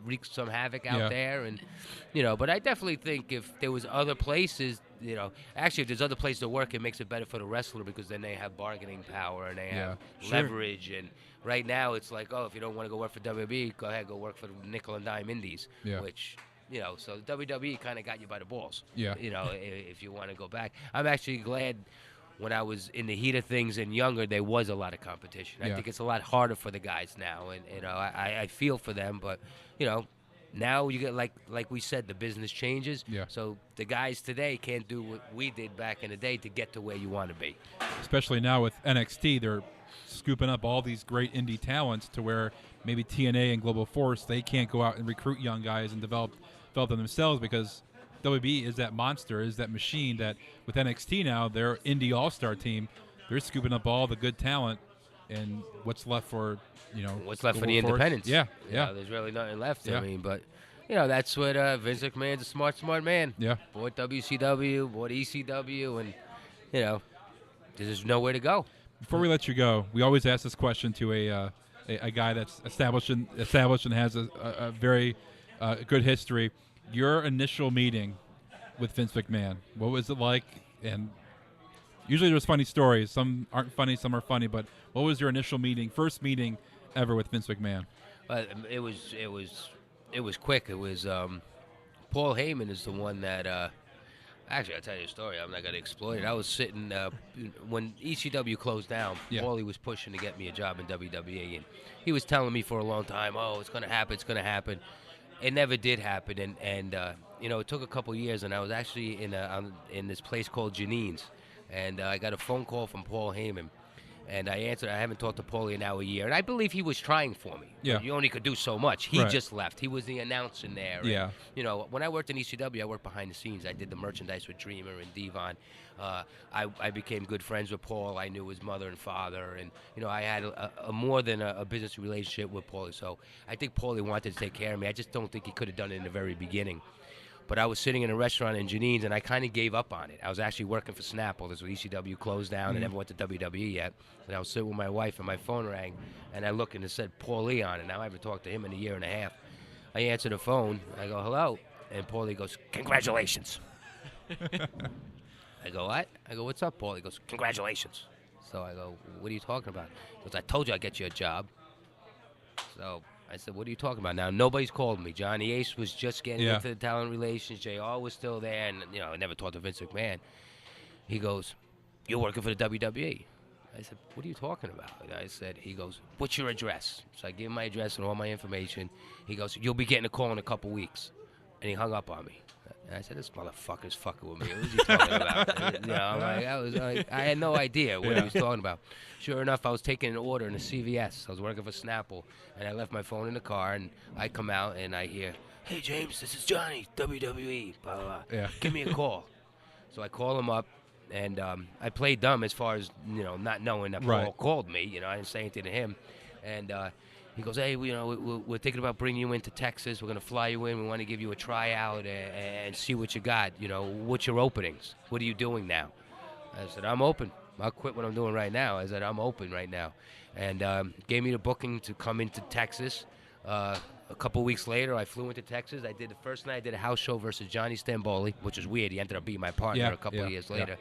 wreak some havoc out
Yeah.
there, and you know. But I definitely think if there was other places, you know, actually if there's other places to work, it makes it better for the wrestler, because then they have bargaining power and they have
Sure.
leverage. And right now it's like, oh, if you don't want to go work for WWE, go ahead, go work for the nickel and dime indies,
Yeah.
which. You know, so WWE kind of got you by the balls.
Yeah.
You know, if you want to go back. I'm actually glad when I was in the heat of things and younger, there was a lot of competition.
Yeah.
I think it's a lot harder for the guys now. And, you know, I feel for them. But, you know, now you get, like we said, the business changes.
Yeah.
So the guys today can't do what we did back in the day to get to where you want to be.
Especially now with NXT, they're scooping up all these great indie talents to where maybe TNA and Global Force, they can't go out and recruit young guys and develop them themselves, because WB is that monster, is that machine that with NXT now, their indie all-star team, they're scooping up all the good talent, and what's left for, you know,
What's left for the
Global Force?
independents?
Yeah,
You
yeah,
know, there's really nothing left.
Yeah.
I mean, but, you know, that's what Vince McMahon's a smart man.
yeah.
Bought WCW, bought ECW, and, you know, there's just nowhere to go.
Before we let you go, we always ask this question to a guy that's established and has a very good history. Your initial meeting with Vince McMahon, what was it like? And usually there's funny stories. Some aren't funny, some are funny. But what was your initial meeting, first meeting ever with Vince McMahon?
It was quick. It was Paul Heyman is the one that. Actually, I'll tell you a story. I'm not going to exploit it. I was sitting when ECW closed down.
Yeah.
Paulie was pushing to get me a job in WWE, and he was telling me for a long time, "Oh, it's going to happen. It's going to happen." It never did happen, and you know, it took a couple years, and I was actually in this place called Janine's, and I got a phone call from Paul Heyman, and I answered. I haven't talked to Paulie in now a year, and I believe he was trying for me.
Yeah.
But you only could do so much. He
Right.
just left. He was the announcer there. and,
Yeah.
you know, when I worked in ECW, I worked behind the scenes. I did the merchandise with Dreamer and Devon. I became good friends with Paul. I knew his mother and father, and you know, I had a more than a business relationship with Paulie. So I think Paulie wanted to take care of me. I just don't think he could have done it in the very beginning. But I was sitting in a restaurant in Janine's, and I kind of gave up on it. I was actually working for Snapple. This was ECW closed down, and never went to WWE yet. And I was sitting with my wife, and my phone rang, and I looked, and it said Paulie on it. Now I haven't talked to him in a year and a half. I answered the phone. I go, hello. And Paulie goes, congratulations. I go, what? I go, what's up, Paulie? He goes, congratulations. So I go, what are you talking about? He goes, I told you I'd get you a job. So I said, what are you talking about? Now, nobody's called me. Johnny Ace was just getting
Yeah.
into the talent relations. JR was still there. And, you know, I never talked to Vince McMahon. He goes, you're working for the WWE. I said, what are you talking about? I said, he goes, what's your address? So I gave him my address and all my information. He goes, you'll be getting a call in a couple weeks. And he hung up on me. And I said, this motherfucker's fucking with me. What was he talking about? You know, I had no idea what he was talking about. Sure enough, I was taking an order in a CVS. I was working for Snapple, and I left my phone in the car, and I come out, and I hear, hey, James, this is Johnny, WWE, blah, blah, blah.
Yeah.
Give me a call. So I call him up, and I played dumb as far as, not knowing that Paul called me. I didn't say anything to him. And he goes, hey, we're thinking about bringing you into Texas. We're going to fly you in. We want to give you a tryout and see what you got. What's your openings? What are you doing now? I said, I'm open. I'll quit what I'm doing right now. I said, I'm open right now. And gave me the booking to come into Texas. A couple weeks later, I flew into Texas. The first night I did a house show versus Johnny Stamboli, which was weird. He ended up being my partner a couple of years later.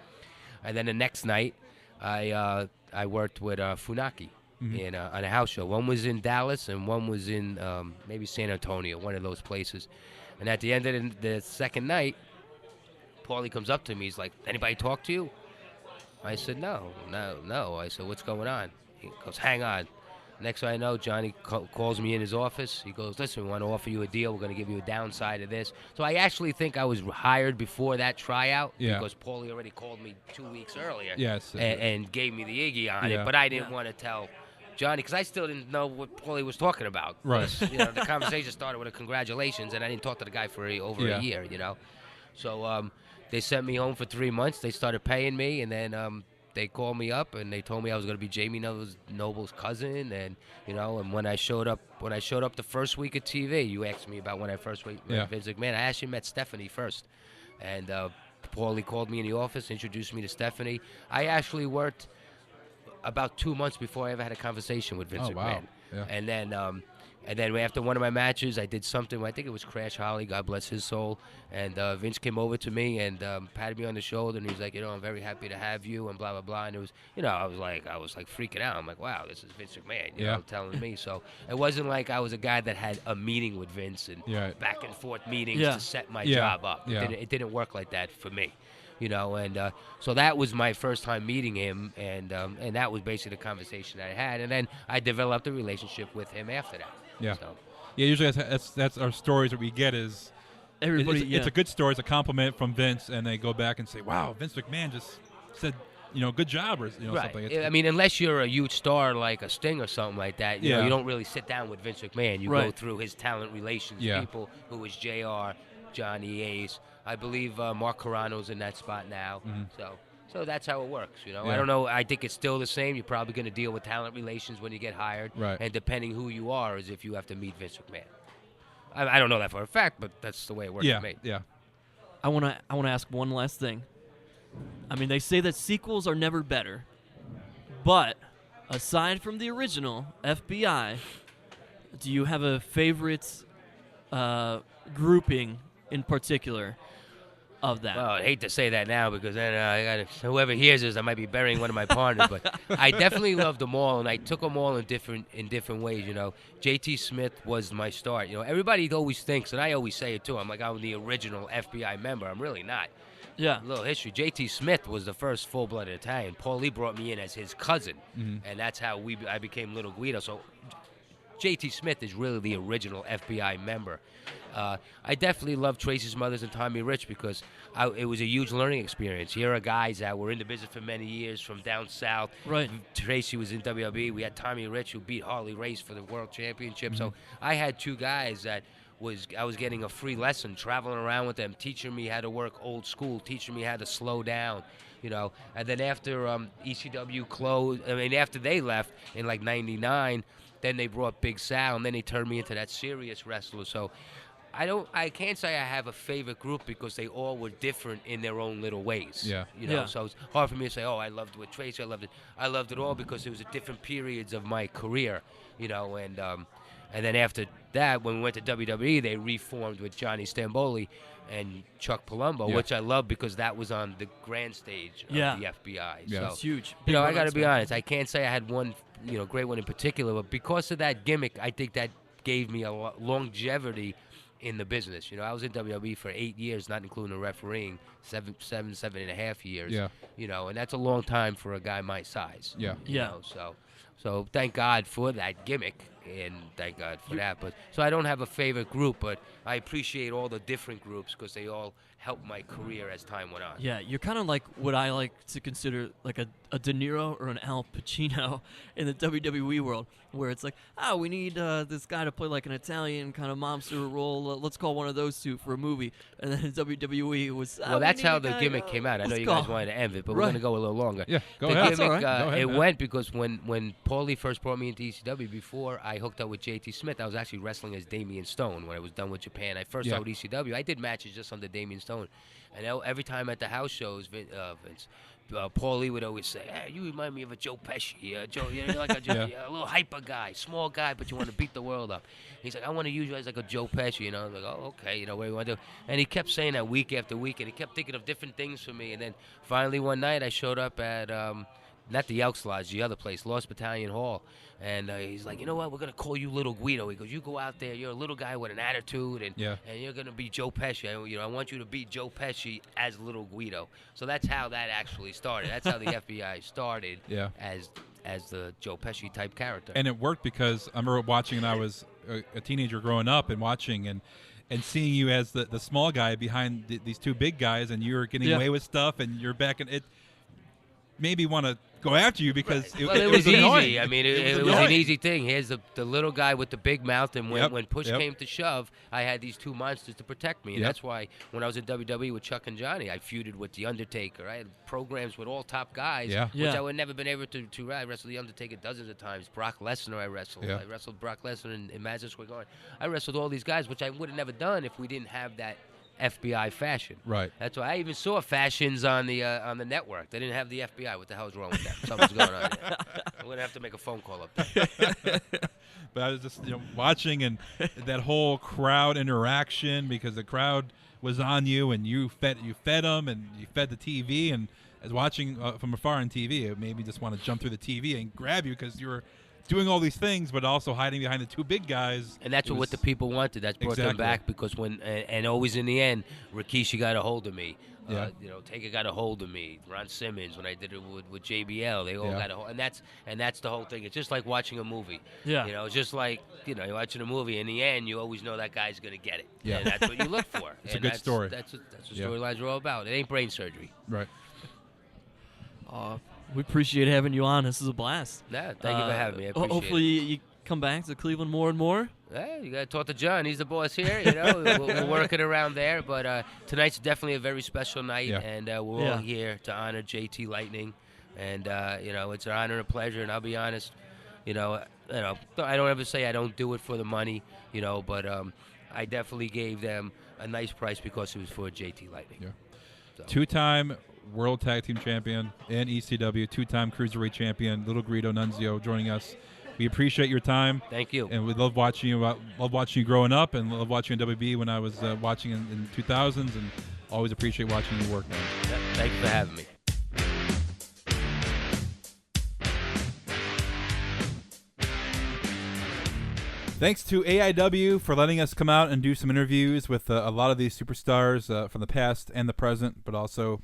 And then the next night, I worked with Funaki on a house show. One was in Dallas and one was in maybe San Antonio, one of those places. And at the end of the second night, Paulie comes up to me. He's like, anybody talk to you? I said, no. I said, what's going on? He goes, hang on. Next thing I know, Johnny calls me in his office. He goes, listen, we want to offer you a deal. We're going to give you a downside of this. So I actually think I was hired before that tryout because Paulie already called me 2 weeks earlier and gave me the Iggy on it. But I didn't want to tell Johnny because I still didn't know what Paulie was talking about.
Right.
The conversation started with a congratulations, and I didn't talk to the guy for over a year, So they sent me home for 3 months. They started paying me, and then they called me up and they told me I was going to be Jamie Noble's cousin, and and when I showed up the first week of TV, you asked me about when I first met Vince McMahon. I actually met Stephanie first, and Paulie called me in the office, introduced me to Stephanie. I actually worked about 2 months before I ever had a conversation with Vince McMahon.
Wow. Yeah.
And then after one of my matches, I did something. I think it was Crash Holly, God bless his soul. And Vince came over to me and patted me on the shoulder, and he was like, I'm very happy to have you, and blah blah blah. And it was, I was like freaking out. I'm like, wow, this is Vince McMahon, you know, telling me. So it wasn't like I was a guy that had a meeting with Vince and back and forth meetings to set my job up. It didn't work like that for me. And so that was my first time meeting him, and that was basically the conversation I had, and then I developed a relationship with him after that.
Yeah,
so.
Usually that's our stories that we get is
everybody.
It's a good story, it's a compliment from Vince, and they go back and say, "Wow, Vince McMahon just said, good job," or something.
I mean, unless you're a huge star like a Sting or something like that, you don't really sit down with Vince McMahon. You go through his talent relations, people who was JR, Johnny Ace. I believe Mark Carano's in that spot now. So that's how it works, I don't know. I think it's still the same. You're probably going to deal with talent relations when you get hired.
Right.
And depending who you are is if you have to meet Vince McMahon. I don't know that for a fact, but that's the way it works for me.
Yeah.
I wanna ask one last thing. I mean, they say that sequels are never better, but aside from the original FBI, do you have a favorite grouping in particular of that?
Well, I hate to say that now because then whoever hears this, I might be burying one of my partners. But I definitely loved them all, and I took them all in different ways. J.T. Smith was my start. Everybody always thinks, and I always say it too. I'm the original FBI member. I'm really not.
Yeah.
A little history. J.T. Smith was the first full-blooded Italian. Paulie brought me in as his cousin, and that's how I became Little Guido. So J.T. Smith is really the original FBI member. I definitely love Tracy Smothers and Tommy Rich because it was a huge learning experience. Here are guys that were in the business for many years from down south.
Right.
Tracy was in WWE. We had Tommy Rich who beat Harley Race for the World Championship. So I had two guys that I was getting a free lesson, traveling around with them, teaching me how to work old school, teaching me how to slow down. And then after ECW closed, after they left in like '99, then they brought Big Sal, and then they turned me into that serious wrestler. So I can't say I have a favorite group because they all were different in their own little ways.
Yeah.
So it's hard for me to say, I loved it with Tracy, I loved it all because it was at different periods of my career, and then after that, when we went to WWE, they reformed with Johnny Stamboli and Chuck Palumbo, which I love because that was on the grand stage of the FBI.
Yeah.
So,
It's huge.
I got to be honest. I can't say I had one, great one in particular, but because of that gimmick, I think that gave me a longevity in the business. I was in WWE for 8 years, not including the refereeing, 7.5 years.
Yeah.
And that's a long time for a guy my size.
Yeah.
Yeah.
So thank God for that gimmick, and thank God for that. But so I don't have a favorite group, but I appreciate all the different groups because they all helped my career as time went on.
Yeah, you're kind of like what I like to consider like a De Niro or an Al Pacino in the WWE world, where it's like, we need this guy to play like an Italian kind of mobster role. Let's call one of those two for a movie. And then in WWE it was.
Well, that's how the gimmick came out. I know you guys wanted to end it, but we're going to go a little longer.
Yeah, go
the
ahead.
Gimmick,
Go ahead,
it
man.
went because when Paulie first brought me into ECW, before I hooked up with JT Smith, I was actually wrestling as Damian Stone when I was done with Japan. I first started with ECW. I did matches just under Damian Stone. And every time at the house shows, Paulie would always say, "Hey, you remind me of a Joe Pesci. Joe, you're like a little hyper guy, small guy, but you want to beat the world up." He's like, "I want to use you as like a Joe Pesci." I'm like, "Oh, okay. What do you want to do?" And he kept saying that week after week, and he kept thinking of different things for me. And then finally one night, I showed up at not the Elks Lodge, the other place, Lost Battalion Hall. And he's like, "You know what? We're going to call you Little Guido." He goes, "You go out there. You're a little guy with an attitude, and you're going to be Joe Pesci. I want you to beat Joe Pesci as Little Guido." So that's how that actually started. That's how the FBI started as the Joe Pesci type character.
And it worked because I remember watching, and I was a teenager growing up and watching and seeing you as the small guy behind these two big guys, and you're getting away with stuff, and you're back, and it made me want to go after you because it
was easy.
annoying.
I mean, it was an easy thing. Here's the little guy with the big mouth, and when push came to shove, I had these two monsters to protect me. And that's why when I was in WWE with Chuck and Johnny, I feuded with The Undertaker. I had programs with all top guys, which I would never been able to I wrestled The Undertaker dozens of times. Brock Lesnar I wrestled. I wrestled Brock Lesnar in Madison Square Garden. I wrestled all these guys, which I would have never done if we didn't have that FBI fashion.
Right.
That's why I even saw fashions on the network. They didn't have the FBI. What the hell is wrong with that? Something's going on there. I'm gonna have to make a phone call up there.
But I was just watching, and that whole crowd interaction, because the crowd was on you, and you fed them, and you fed the TV, and as watching from afar on TV, it made me just want to jump through the TV and grab you because you were doing all these things, but also hiding behind the two big guys.
And that's what the people wanted. That's brought them back because and always in the end, Rikishi got a hold of me. Taker got a hold of me. Ron Simmons, when I did it with JBL, they all got a hold. And that's the whole thing. It's just like watching a movie.
Yeah.
It's just like you're watching a movie. In the end, you always know that guy's gonna get it.
Yeah.
And that's what you look for.
It's a good story.
That's what storylines are all about. It ain't brain surgery.
Right.
We appreciate having you on. This is a blast.
Yeah, thank you for having me. I appreciate
hopefully you come back to Cleveland more and more.
Yeah, you got to talk to John. He's the boss here. We're working around there. But tonight's definitely a very special night, and we're all here to honor JT Lightning. And it's an honor and a pleasure. And I'll be honest, I don't ever say I don't do it for the money, but I definitely gave them a nice price because it was for JT Lightning.
Yeah.
So.
Two-time World Tag Team Champion in ECW, two-time Cruiserweight Champion, Little Guido Nunzio joining us. We appreciate your time.
Thank you.
And we love watching you. Love watching you growing up, and love watching you in WB when I was watching in 2000s, and always appreciate watching you work, man.
Yeah, thank you for having me.
Thanks to AIW for letting us come out and do some interviews with a lot of these superstars from the past and the present, but also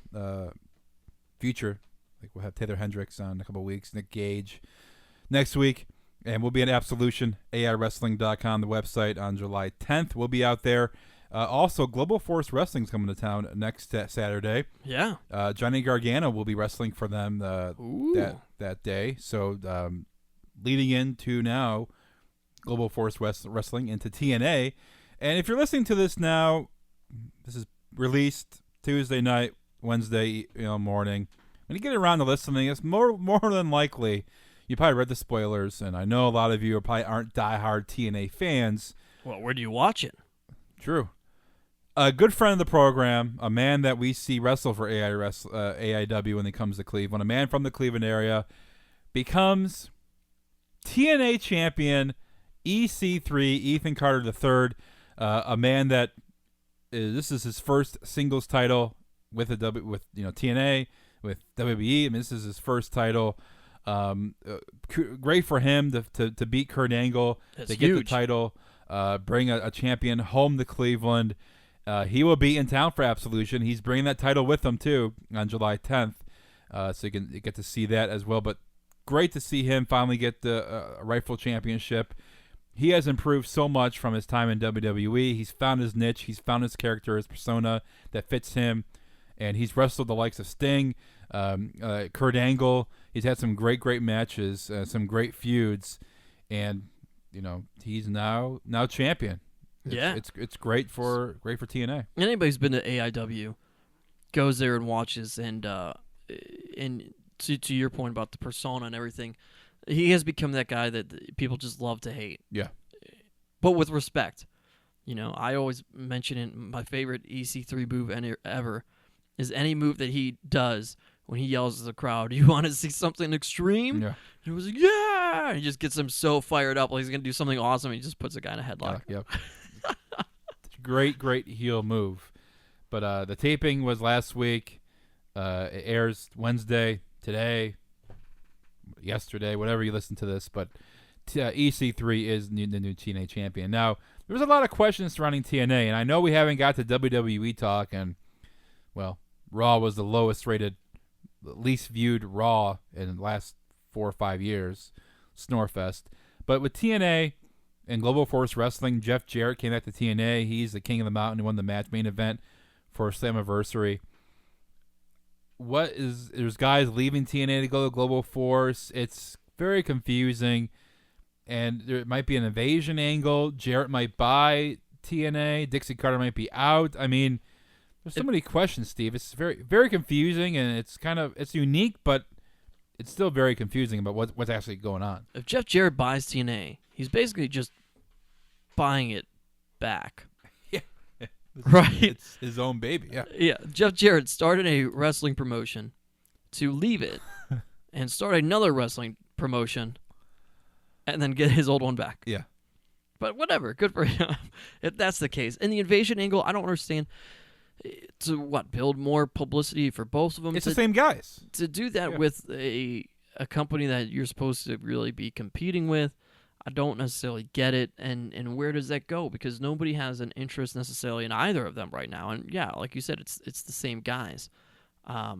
future. Like we'll have Taylor Hendricks on in a couple of weeks, Nick Gage next week, and we'll be at Absolution, AIWrestling.com, the website, on July 10th. We'll be out there. Also, Global Force Wrestling's coming to town next Saturday.
Yeah.
Johnny Gargano will be wrestling for them that day. So leading into now Global Force Wrestling into TNA. And if you're listening to this now, this is released Tuesday night, Wednesday morning. When you get around to listening, it's more than likely you probably read the spoilers, and I know a lot of you probably aren't diehard TNA fans.
Well, where do you watch it?
True. A good friend of the program, a man that we see wrestle for AIW when he comes to Cleveland, a man from the Cleveland area, becomes TNA champion EC3, Ethan Carter III, a man that this is his first singles title with TNA, with WWE. I mean, this is his first title. Great for him to beat Kurt Angle,
That's
to get
huge.
the title. bring a champion home to Cleveland. He will be in town for Absolution. He's bringing that title with him, too, on July 10th. So you can get to see that as well. But great to see him finally get the rightful championship. He has improved so much from his time in WWE. He's found his niche. He's found his character, his persona that fits him. And he's wrestled the likes of Sting, Kurt Angle. He's had some great matches, some great feuds. And, he's now champion. It's great for TNA.
Anybody who's been to AIW goes there and watches, and to your point about the persona and everything, he has become that guy that people just love to hate.
Yeah.
But with respect. I always mention it, my favorite EC3 move ever is any move that he does when he yells at the crowd, "You want to see something extreme?"
Yeah.
And it was like, "Yeah!" And he just gets them so fired up like he's going to do something awesome. He just puts a guy in a headlock.
Yeah. Great heel move. But the taping was last week. It airs Wednesday, today, yesterday, whatever you listen to this. But EC3 is the new TNA champion. Now, there was a lot of questions surrounding TNA, and I know we haven't got to WWE talk, and, well, Raw was the lowest rated, least viewed Raw in the last 4 or 5 years, Snorefest. But with TNA and Global Force Wrestling, Jeff Jarrett came back to TNA. He's the king of the mountain. He won the main event for Slammiversary. There's guys leaving TNA to go to Global Force. It's very confusing, and there might be an invasion angle. Jarrett might buy TNA. Dixie Carter might be out. I mean, there's so many questions, Steve. It's very, very confusing, and it's unique, but it's still very confusing about what's actually going on.
If Jeff Jarrett buys TNA, he's basically just buying it back.
Yeah.
Right?
It's his own baby, yeah.
Yeah, Jeff Jarrett started a wrestling promotion to leave it and start another wrestling promotion and then get his old one back.
Yeah.
But whatever, good for him if that's the case. And the invasion angle, I don't understand. To build more publicity for both of them?
It's the same guys.
To do that with a company that you're supposed to really be competing with, I don't necessarily get it. And where does that go? Because nobody has an interest necessarily in either of them right now. And yeah, like you said, it's the same guys. I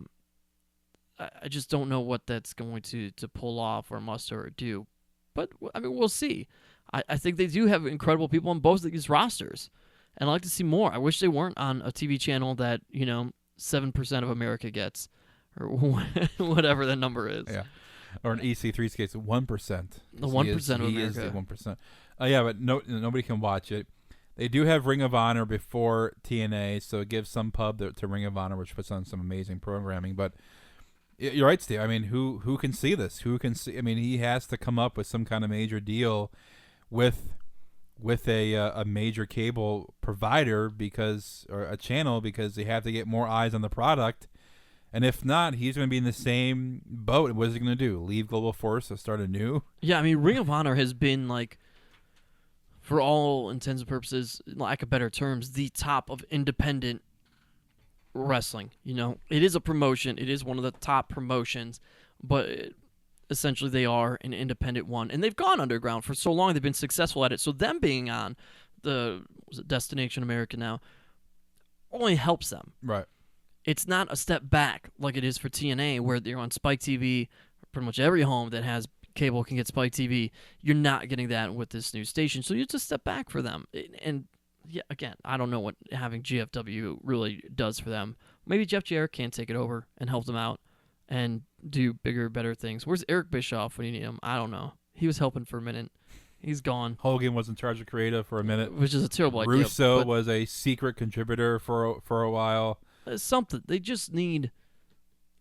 just don't know what that's going to pull off or muster or do. But, I mean, we'll see. I think they do have incredible people on both of these rosters. And I'd like to see more. I wish they weren't on a TV channel that, 7% of America gets, or whatever the number is.
Yeah. Or in EC3's case, 1%.
The 1% of America.
He is the 1%. Yeah, but nobody can watch it. They do have Ring of Honor before TNA, so it gives some pub to Ring of Honor, which puts on some amazing programming. But you're right, Steve. I mean, who can see this? Who can see? I mean, he has to come up with some kind of major deal with a major cable provider or a channel, because they have to get more eyes on the product. And if not, he's going to be in the same boat. What is he going to do? Leave Global Force to start anew? Yeah,
I mean, Ring of Honor has been, for all intents and purposes, lack of better terms, the top of independent wrestling. It is a promotion. It is one of the top promotions, but essentially they are an independent one. And they've gone underground for so long. They've been successful at it. So them being on Destination America now only helps them.
Right.
It's not a step back like it is for TNA, where they're on Spike TV. Pretty much every home that has cable can get Spike TV. You're not getting that with this new station. So it's a step back for them. And yeah, again, I don't know what having GFW really does for them. Maybe Jeff Jarrett can take it over and help them out and do bigger, better things. Where's Eric Bischoff when you need him? I don't know. He was helping for a minute. He's gone.
Hogan was in charge of creative for a minute,
which is a terrible idea.
Russo was a secret contributor for a while.
Something. They just need...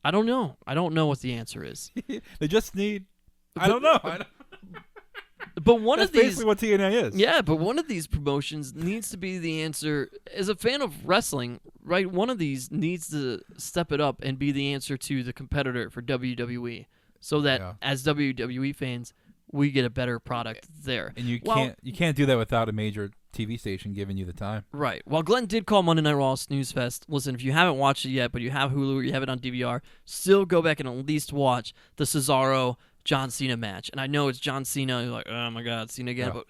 I don't know. I don't know what the answer is.
They just need... I don't know.
But one
That's
of these...
basically what TNA is.
Yeah, but one of these promotions needs to be the answer. As a fan of wrestling, right, one of these needs to step it up and be the answer to the competitor for WWE. So that, as WWE fans, we get a better product there.
And you can't do that without a major TV station giving you the time.
Right. Well, Glenn did call Monday Night Raw Snooze Fest. Listen, if you haven't watched it yet, but you have Hulu or you have it on DVR, still go back and at least watch the Cesaro John Cena match. And I know it's John Cena. You're like, oh my God, Cena again. But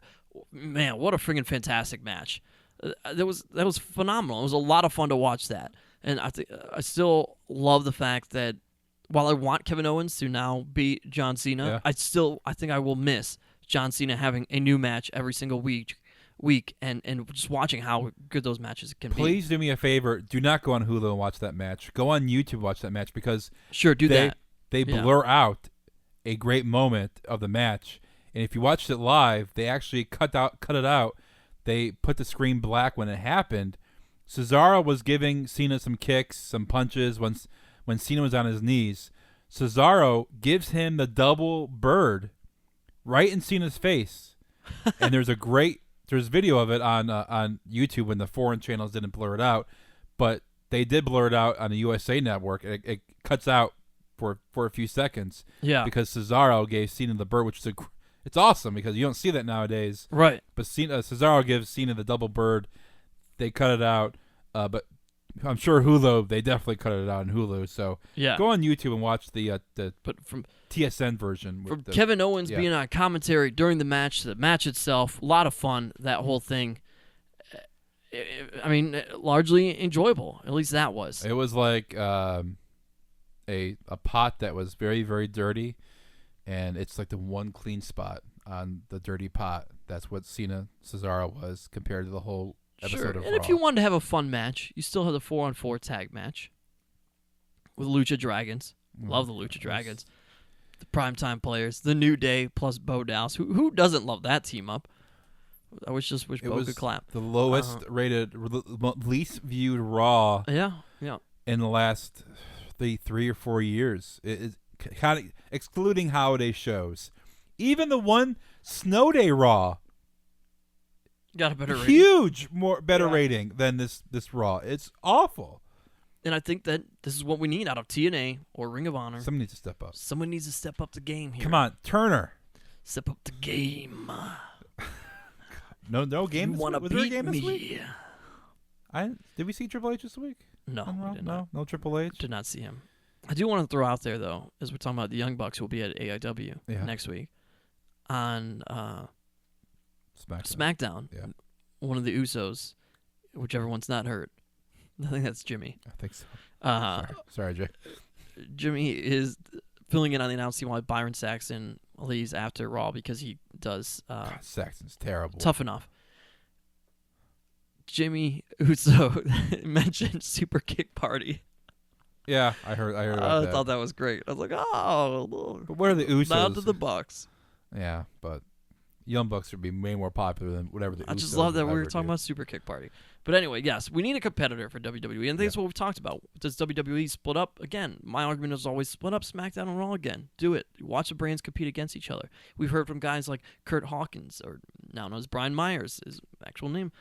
man, what a freaking fantastic match. That was phenomenal. It was a lot of fun to watch that. And I still love the fact that while I want Kevin Owens to now beat John Cena, I think I will miss John Cena having a new match every single week and just watching how good those matches can be.
Please do me a favor. Do not go on Hulu and watch that match. Go on YouTube and watch that match because they blur out a great moment of the match. And if you watched it live, they actually cut it out. They put the screen black when it happened. Cesaro was giving Cena some kicks, some punches when Cena was on his knees. Cesaro gives him the double bird right in Cena's face. And there's video of it on YouTube when the foreign channels didn't blur it out, but they did blur it out on the USA Network. It cuts out for a few seconds. Yeah, because Cesaro gave Cena the bird, which is it's awesome because you don't see that nowadays.
Right.
But Cesaro gives Cena the double bird. They cut it out, but I'm sure Hulu, they definitely cut it out on Hulu. So go on YouTube and watch the TSN version.
From Kevin Owens being on commentary during the match itself, a lot of fun, that whole thing. I mean, largely enjoyable. At least that was.
It was like a pot that was very, very dirty, and it's like the one clean spot on the dirty pot. That's what Cesaro was compared to the whole episode of Raw.
And if you wanted to have a fun match, you still have the 4-on-4 tag match with Lucha Dragons. Love the Lucha Dragons. The primetime players, the New Day plus Bo Dallas. Who doesn't love that team up? I wish Bo could clap.
The lowest rated, least viewed Raw.
Yeah.
In the last 3 or 4 years, it is kind of excluding holiday shows. Even the one Snow Day Raw
got a better rating.
Huge better rating than this Raw. It's awful.
And I think that this is what we need out of TNA or Ring of Honor.
Someone needs to step up.
Someone needs to step up the game here.
Come on, Turner.
Step up the game.
No game this week? Was there a game this week?
Me?
Did we see Triple H this week?
No, we did not.
No Triple H?
Did not see him. I do want to throw out there, though, as we're talking about the Young Bucks who will be at AIW next week on SmackDown.
Yeah.
One of the Usos, whichever one's not hurt. I think that's Jimmy.
I think so. Sorry, Jay.
Jimmy is filling in on the announce team while Byron Saxton leaves after Raw because he does.
God, Saxton's terrible.
Tough enough. Jimmy Uso mentioned Super Kick Party.
Yeah, I heard about that.
I thought that was great. I was like, oh, look.
But where are the Usos?
Down to the Bucks.
Yeah, but Young Bucks would be way more popular than whatever the Usos.
I just love that we were talking about Super Kick Party. But anyway, yes, we need a competitor for WWE, and that's what we've talked about. Does WWE split up? Again, my argument is always split up SmackDown and Raw again. Do it. Watch the brands compete against each other. We've heard from guys like Kurt Hawkins, or now known as Brian Myers, his actual name.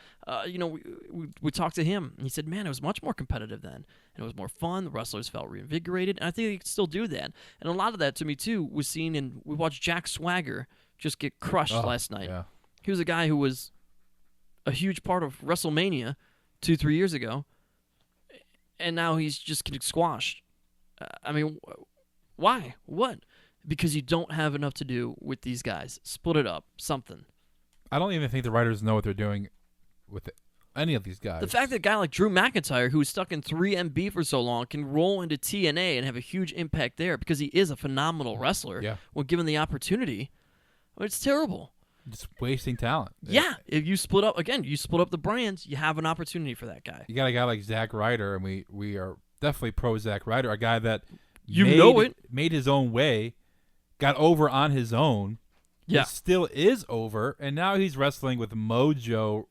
We talked to him, and he said, man, it was much more competitive then, and it was more fun. The wrestlers felt reinvigorated, and I think they could still do that. And a lot of that, to me, too, was seen in, we watched Jack Swagger just get crushed last night.
Yeah.
He was a guy who was a huge part of WrestleMania 2-3 years ago, and now he's just getting squashed. I mean, why? What? Because you don't have enough to do with these guys. Split it up. Something.
I don't even think the writers know what they're doing with any of these guys.
The fact that a guy like Drew McIntyre, who was stuck in 3MB for so long, can roll into TNA and have a huge impact there because he is a phenomenal wrestler when given the opportunity, it's terrible.
Just wasting talent.
Yeah. If you split up the brands, you have an opportunity for that guy.
You got a guy like Zack Ryder, and we are definitely pro Zack Ryder, a guy that made his own way, got over on his own, still is over, and now he's wrestling with Mojo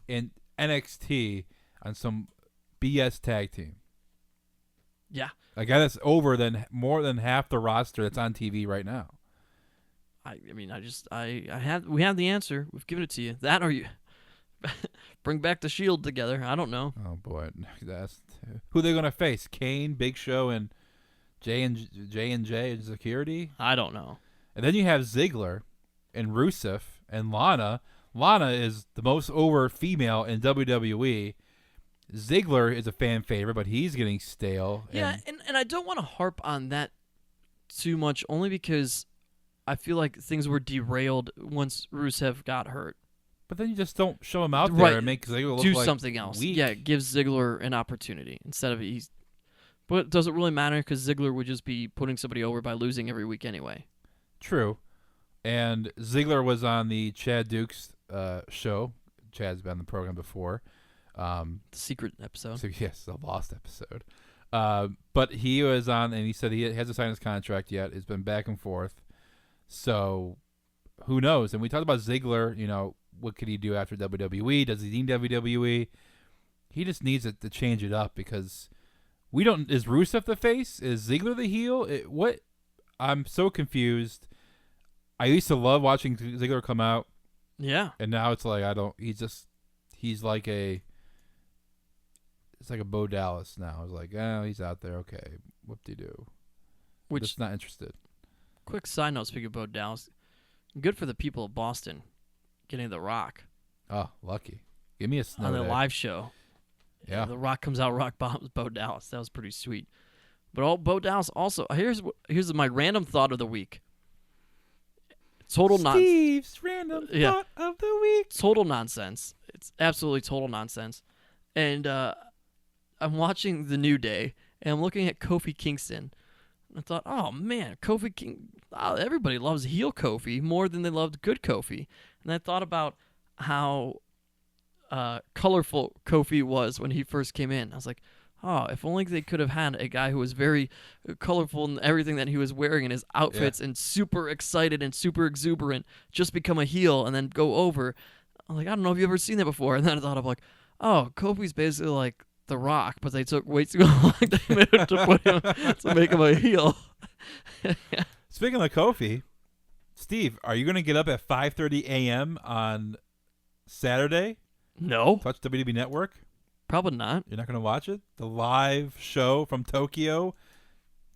in NXT on some BS tag team.
Yeah.
A guy that's over than more than half the roster that's on TV right now.
We have the answer. We've given it to you. That or you bring back the Shield together. I don't know.
Oh boy, who are they gonna face? Kane, Big Show, and J and Security.
I don't know.
And then you have Ziggler and Rusev and Lana. Lana is the most over female in WWE. Ziggler is a fan favorite, but he's getting stale.
Yeah, and I don't want to harp on that too much, only because I feel like things were derailed once Rusev got hurt.
But then you just don't show him out
Right.
there and make Ziggler look
Do
like
something else.
weak.
Yeah, give Ziggler an opportunity instead of he's. But does it really matter? Because Ziggler would just be putting somebody over by losing every week anyway.
True. And Ziggler was on the Chad Dukes show. Chad's been on the program before.
The secret episode.
So yes, the lost episode. But he was on, and he said he hasn't signed his contract yet. It's been back and forth. So who knows? And we talked about Ziggler. You know, what could he do after WWE? Does he need WWE? He just needs it to change it up because we don't. Is Rusev the face? Is Ziggler the heel? What? I'm so confused. I used to love watching Ziggler come out,
Yeah.
and now it's like I don't. He's like a. It's like a Bo Dallas now. It's like, oh, he's out there. Okay, whoop-de-doo.
Which,
Just not interested.
quick side note, speaking about Dallas, good for the people of Boston getting The Rock
Oh, lucky. Give me a snow
on their
day.
live show.
Yeah.
The Rock comes out, Rock bombs Bo Dallas. That was pretty sweet. But Bo Dallas also, here's my random thought of the week. Total nonsense.
Steve's random
Yeah.
thought of the week.
Total nonsense. It's absolutely total nonsense. And I'm watching The New Day, and I'm looking at Kofi Kingston. And I thought, oh, man, everybody loves heel Kofi more than they loved good Kofi. And I thought about how colorful Kofi was when he first came in. I was like, oh, if only they could have had a guy who was very colorful in everything that he was wearing in his outfits and super excited and super exuberant, just become a heel and then go over. I'm like, I don't know if you've ever seen that before. And then I thought of like, oh, Kofi's basically like The Rock, but they took way too long to make him a heel.
Speaking of Kofi, Steve, are you going to get up at 5:30 a.m. on Saturday
No,
to watch WWE Network?
probably not.
You're not going to watch it? The live show from Tokyo,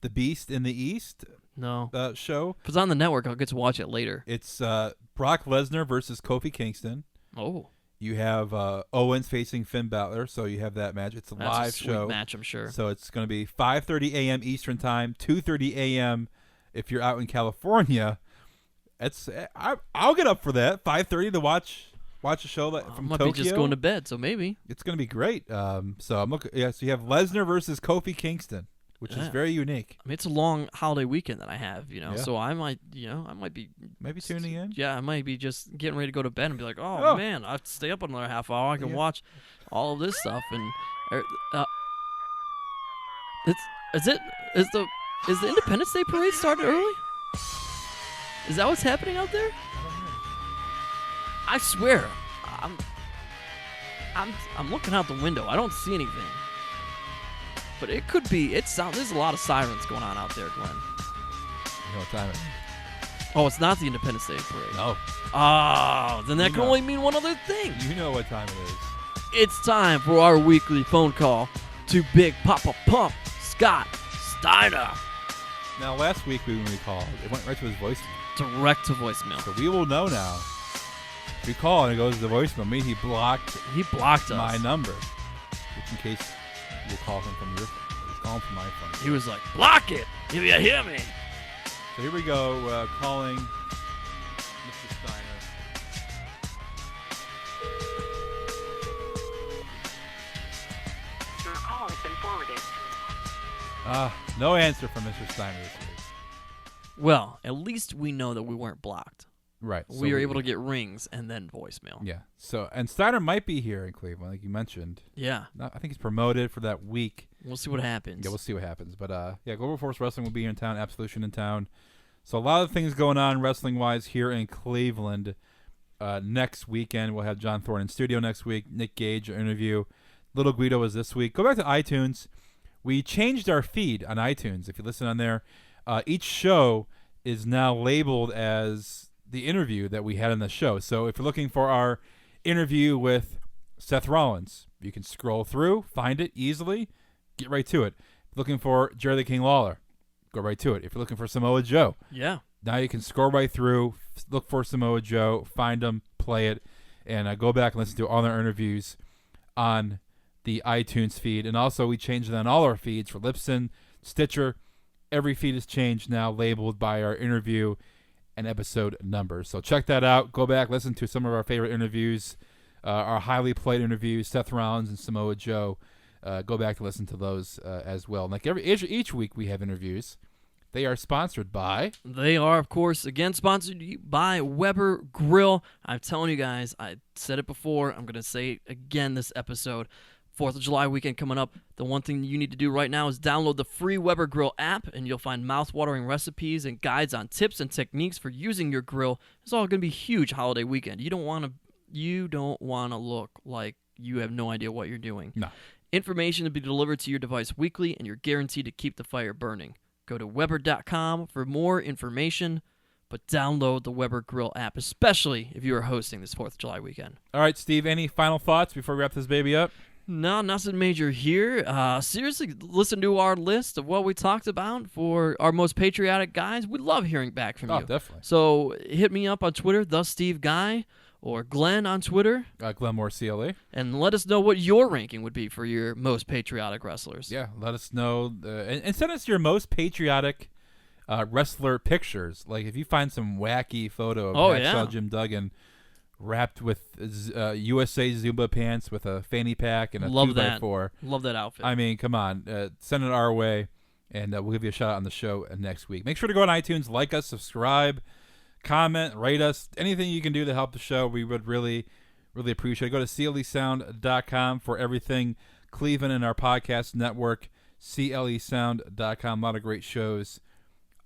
The Beast in the East
No.
show.
If it's on the network, I'll get to watch it later.
It's Brock Lesnar versus Kofi Kingston.
Oh,
You have Owens facing Finn Balor, so you have that match. It's a
that's
live
a sweet
show.
match, I'm sure.
So it's going to be 5:30 a.m. Eastern Time, 2:30 a.m. if you're out in California. I'll get up for that 5:30 to watch a show from
I might
Tokyo.
be just going to bed, so maybe.
It's going to be great. So I'm looking. Yeah, so you have Lesnar versus Kofi Kingston, which is
Yeah.
very unique.
I mean, it's a long holiday weekend that I have,
Yeah.
so I might be.
Maybe tuning in.
Yeah, I might be just getting ready to go to bed and be like, oh.
Oh.
Man, I have to stay up another half hour. I can
Yeah.
watch all of this stuff and. Is the Independence Day parade started early? Is that what's happening out there? I swear, I'm looking out the window. I don't see anything. But it could be. There's a lot of sirens going on out there, Glenn.
You know what time it is?
Oh, it's not the Independence Day parade.
No,
Oh, then that
You
can
know.
only mean one other thing.
you know what time it is.
It's time for our weekly phone call to Big Papa Pump Scott Steiner.
Now, last week when we called, it went right to his voicemail.
Direct to voicemail.
So we will know now. If we call and it goes to the voicemail, he blocked
He blocked us.
my number, which in case we'll call him from your phone. He's calling from my phone.
He was like, block it if you hear me.
So here we go, calling Mr. Steiner.
Your call has been forwarded.
No answer from Mr. Steiner this week.
Well, at least we know that we weren't blocked.
Right.
We were able to get rings and then voicemail.
Yeah. So, and Steiner might be here in Cleveland, like you mentioned.
Yeah.
I think he's promoted for that week.
We'll see what happens.
Yeah, we'll see what happens. But yeah, Global Force Wrestling will be here in town. Absolution in town. So a lot of things going on wrestling-wise here in Cleveland. Next weekend, we'll have John Thorne in studio next week. Nick Gage interview. Little Guido is this week. Go back to iTunes. We changed our feed on iTunes. If you listen on there, each show is now labeled as the interview that we had in the show. So if you're looking for our interview with Seth Rollins, you can scroll through, find it easily, get right to it. Looking for Jerry the King Lawler, go right to it. If you're looking for Samoa Joe,
Yeah.
now you can scroll right through, look for Samoa Joe, find him, play it, and go back and listen to all our interviews on the iTunes feed. And also, we changed it on all our feeds for Libsyn, Stitcher. Every feed is changed now, labeled by our interview. and episode numbers. So check that out. Go back, listen to some of our favorite interviews, our highly played interviews, Seth Rollins and Samoa Joe. Go back to listen to those as well. Like each week we have interviews. They are sponsored by...
They are, of course, again, sponsored by Weber Grill. I'm telling you guys, I said it before. I'm going to say it again this episode. 4th of July weekend coming up. The one thing you need to do right now is download the free Weber Grill app, and you'll find mouth-watering recipes and guides on tips and techniques for using your grill. It's all going to be a huge holiday weekend. You don't want to look like you have no idea what you're doing.
No.
Information to be delivered to your device weekly, and you're guaranteed to keep the fire burning. Go to Weber.com for more information, but download the Weber Grill app, especially if you are hosting this 4th of July weekend.
All right, Steve, any final thoughts before we wrap this baby up?
No, nothing major here. Seriously, listen to our list of what we talked about for our most patriotic guys. We love hearing back from you.
Oh, definitely.
So hit me up on Twitter, TheSteveGuy, or Glenn on Twitter.
Glenn Moore CLA.
And let us know what your ranking would be for your most patriotic wrestlers.
Yeah, let us know. And send us your most patriotic wrestler pictures. Like if you find some wacky photo of Hacksaw Jim Duggan wrapped with USA Zumba pants with a fanny pack and a 2x4.
Love that outfit.
I mean, come on. Send it our way, and we'll give you a shout out on the show next week. Make sure to go on iTunes, like us, subscribe, comment, rate us. Anything you can do to help the show, we would really, really appreciate it. Go to clesound.com for everything Cleveland and our podcast network, clesound.com. A lot of great shows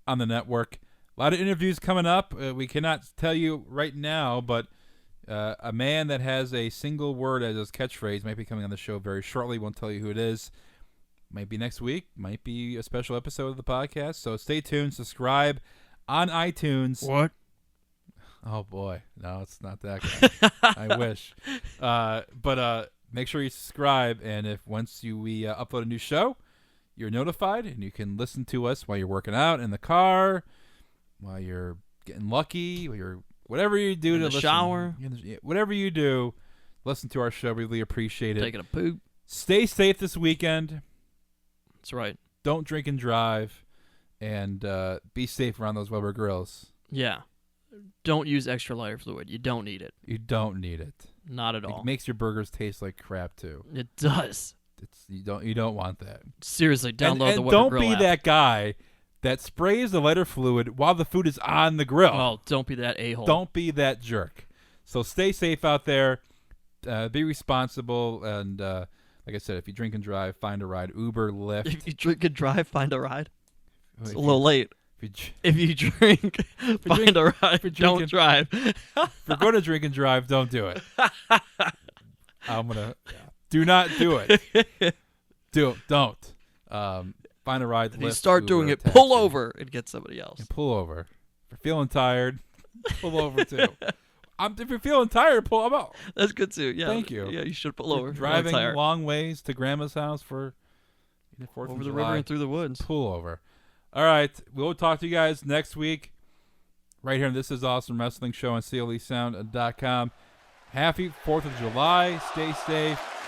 on the network. A lot of interviews coming up. We cannot tell you right now, but a man that has a single word as his catchphrase might be coming on the show very shortly. Won't tell you who it is. Might be next week. Might be a special episode of the podcast. So stay tuned. Subscribe on iTunes.
What?
Oh, boy. No, it's not that guy. I wish. But make sure you subscribe. And if once we upload a new show, you're notified. And you can listen to us while you're working out in the car, while you're getting lucky, while you're whatever you do
in
to
the
listen,
shower.
Whatever you do, listen to our show. We really appreciate it.
Taking a poop.
Stay safe this weekend.
That's right.
Don't drink and drive. And be safe around those Weber grills.
Yeah. Don't use extra lighter fluid. You don't need it.
You don't need it.
Not at all.
It makes your burgers taste like crap too.
It does.
You don't want that.
Seriously, download the Weber
don't
Grill
be
app.
that guy that sprays the lighter fluid while the food is on the grill.
Oh, don't be that a-hole.
Don't be that jerk. So stay safe out there. Be responsible. And like I said, if you drink and drive, find a ride. Uber, Lyft.
If you drink and drive, find a ride. It's a little late.
If
you drink, find a ride. Don't drive.
If you're going to drink and drive, don't do it. Do not do it. Don't. Find a ride.
If you start doing it, pull over and get somebody else.
And pull over. If you're feeling tired, pull over too. If you're feeling tired, pull about.
That's good too. Yeah.
Thank you.
Yeah, you should pull over.
Driving long ways to Grandma's house for 4th
over
of
the
July,
river and through the woods.
Pull over. All right, we'll talk to you guys next week, right here on This Is Awesome Wrestling Show on CLESound.com. Happy 4th of July. Stay safe.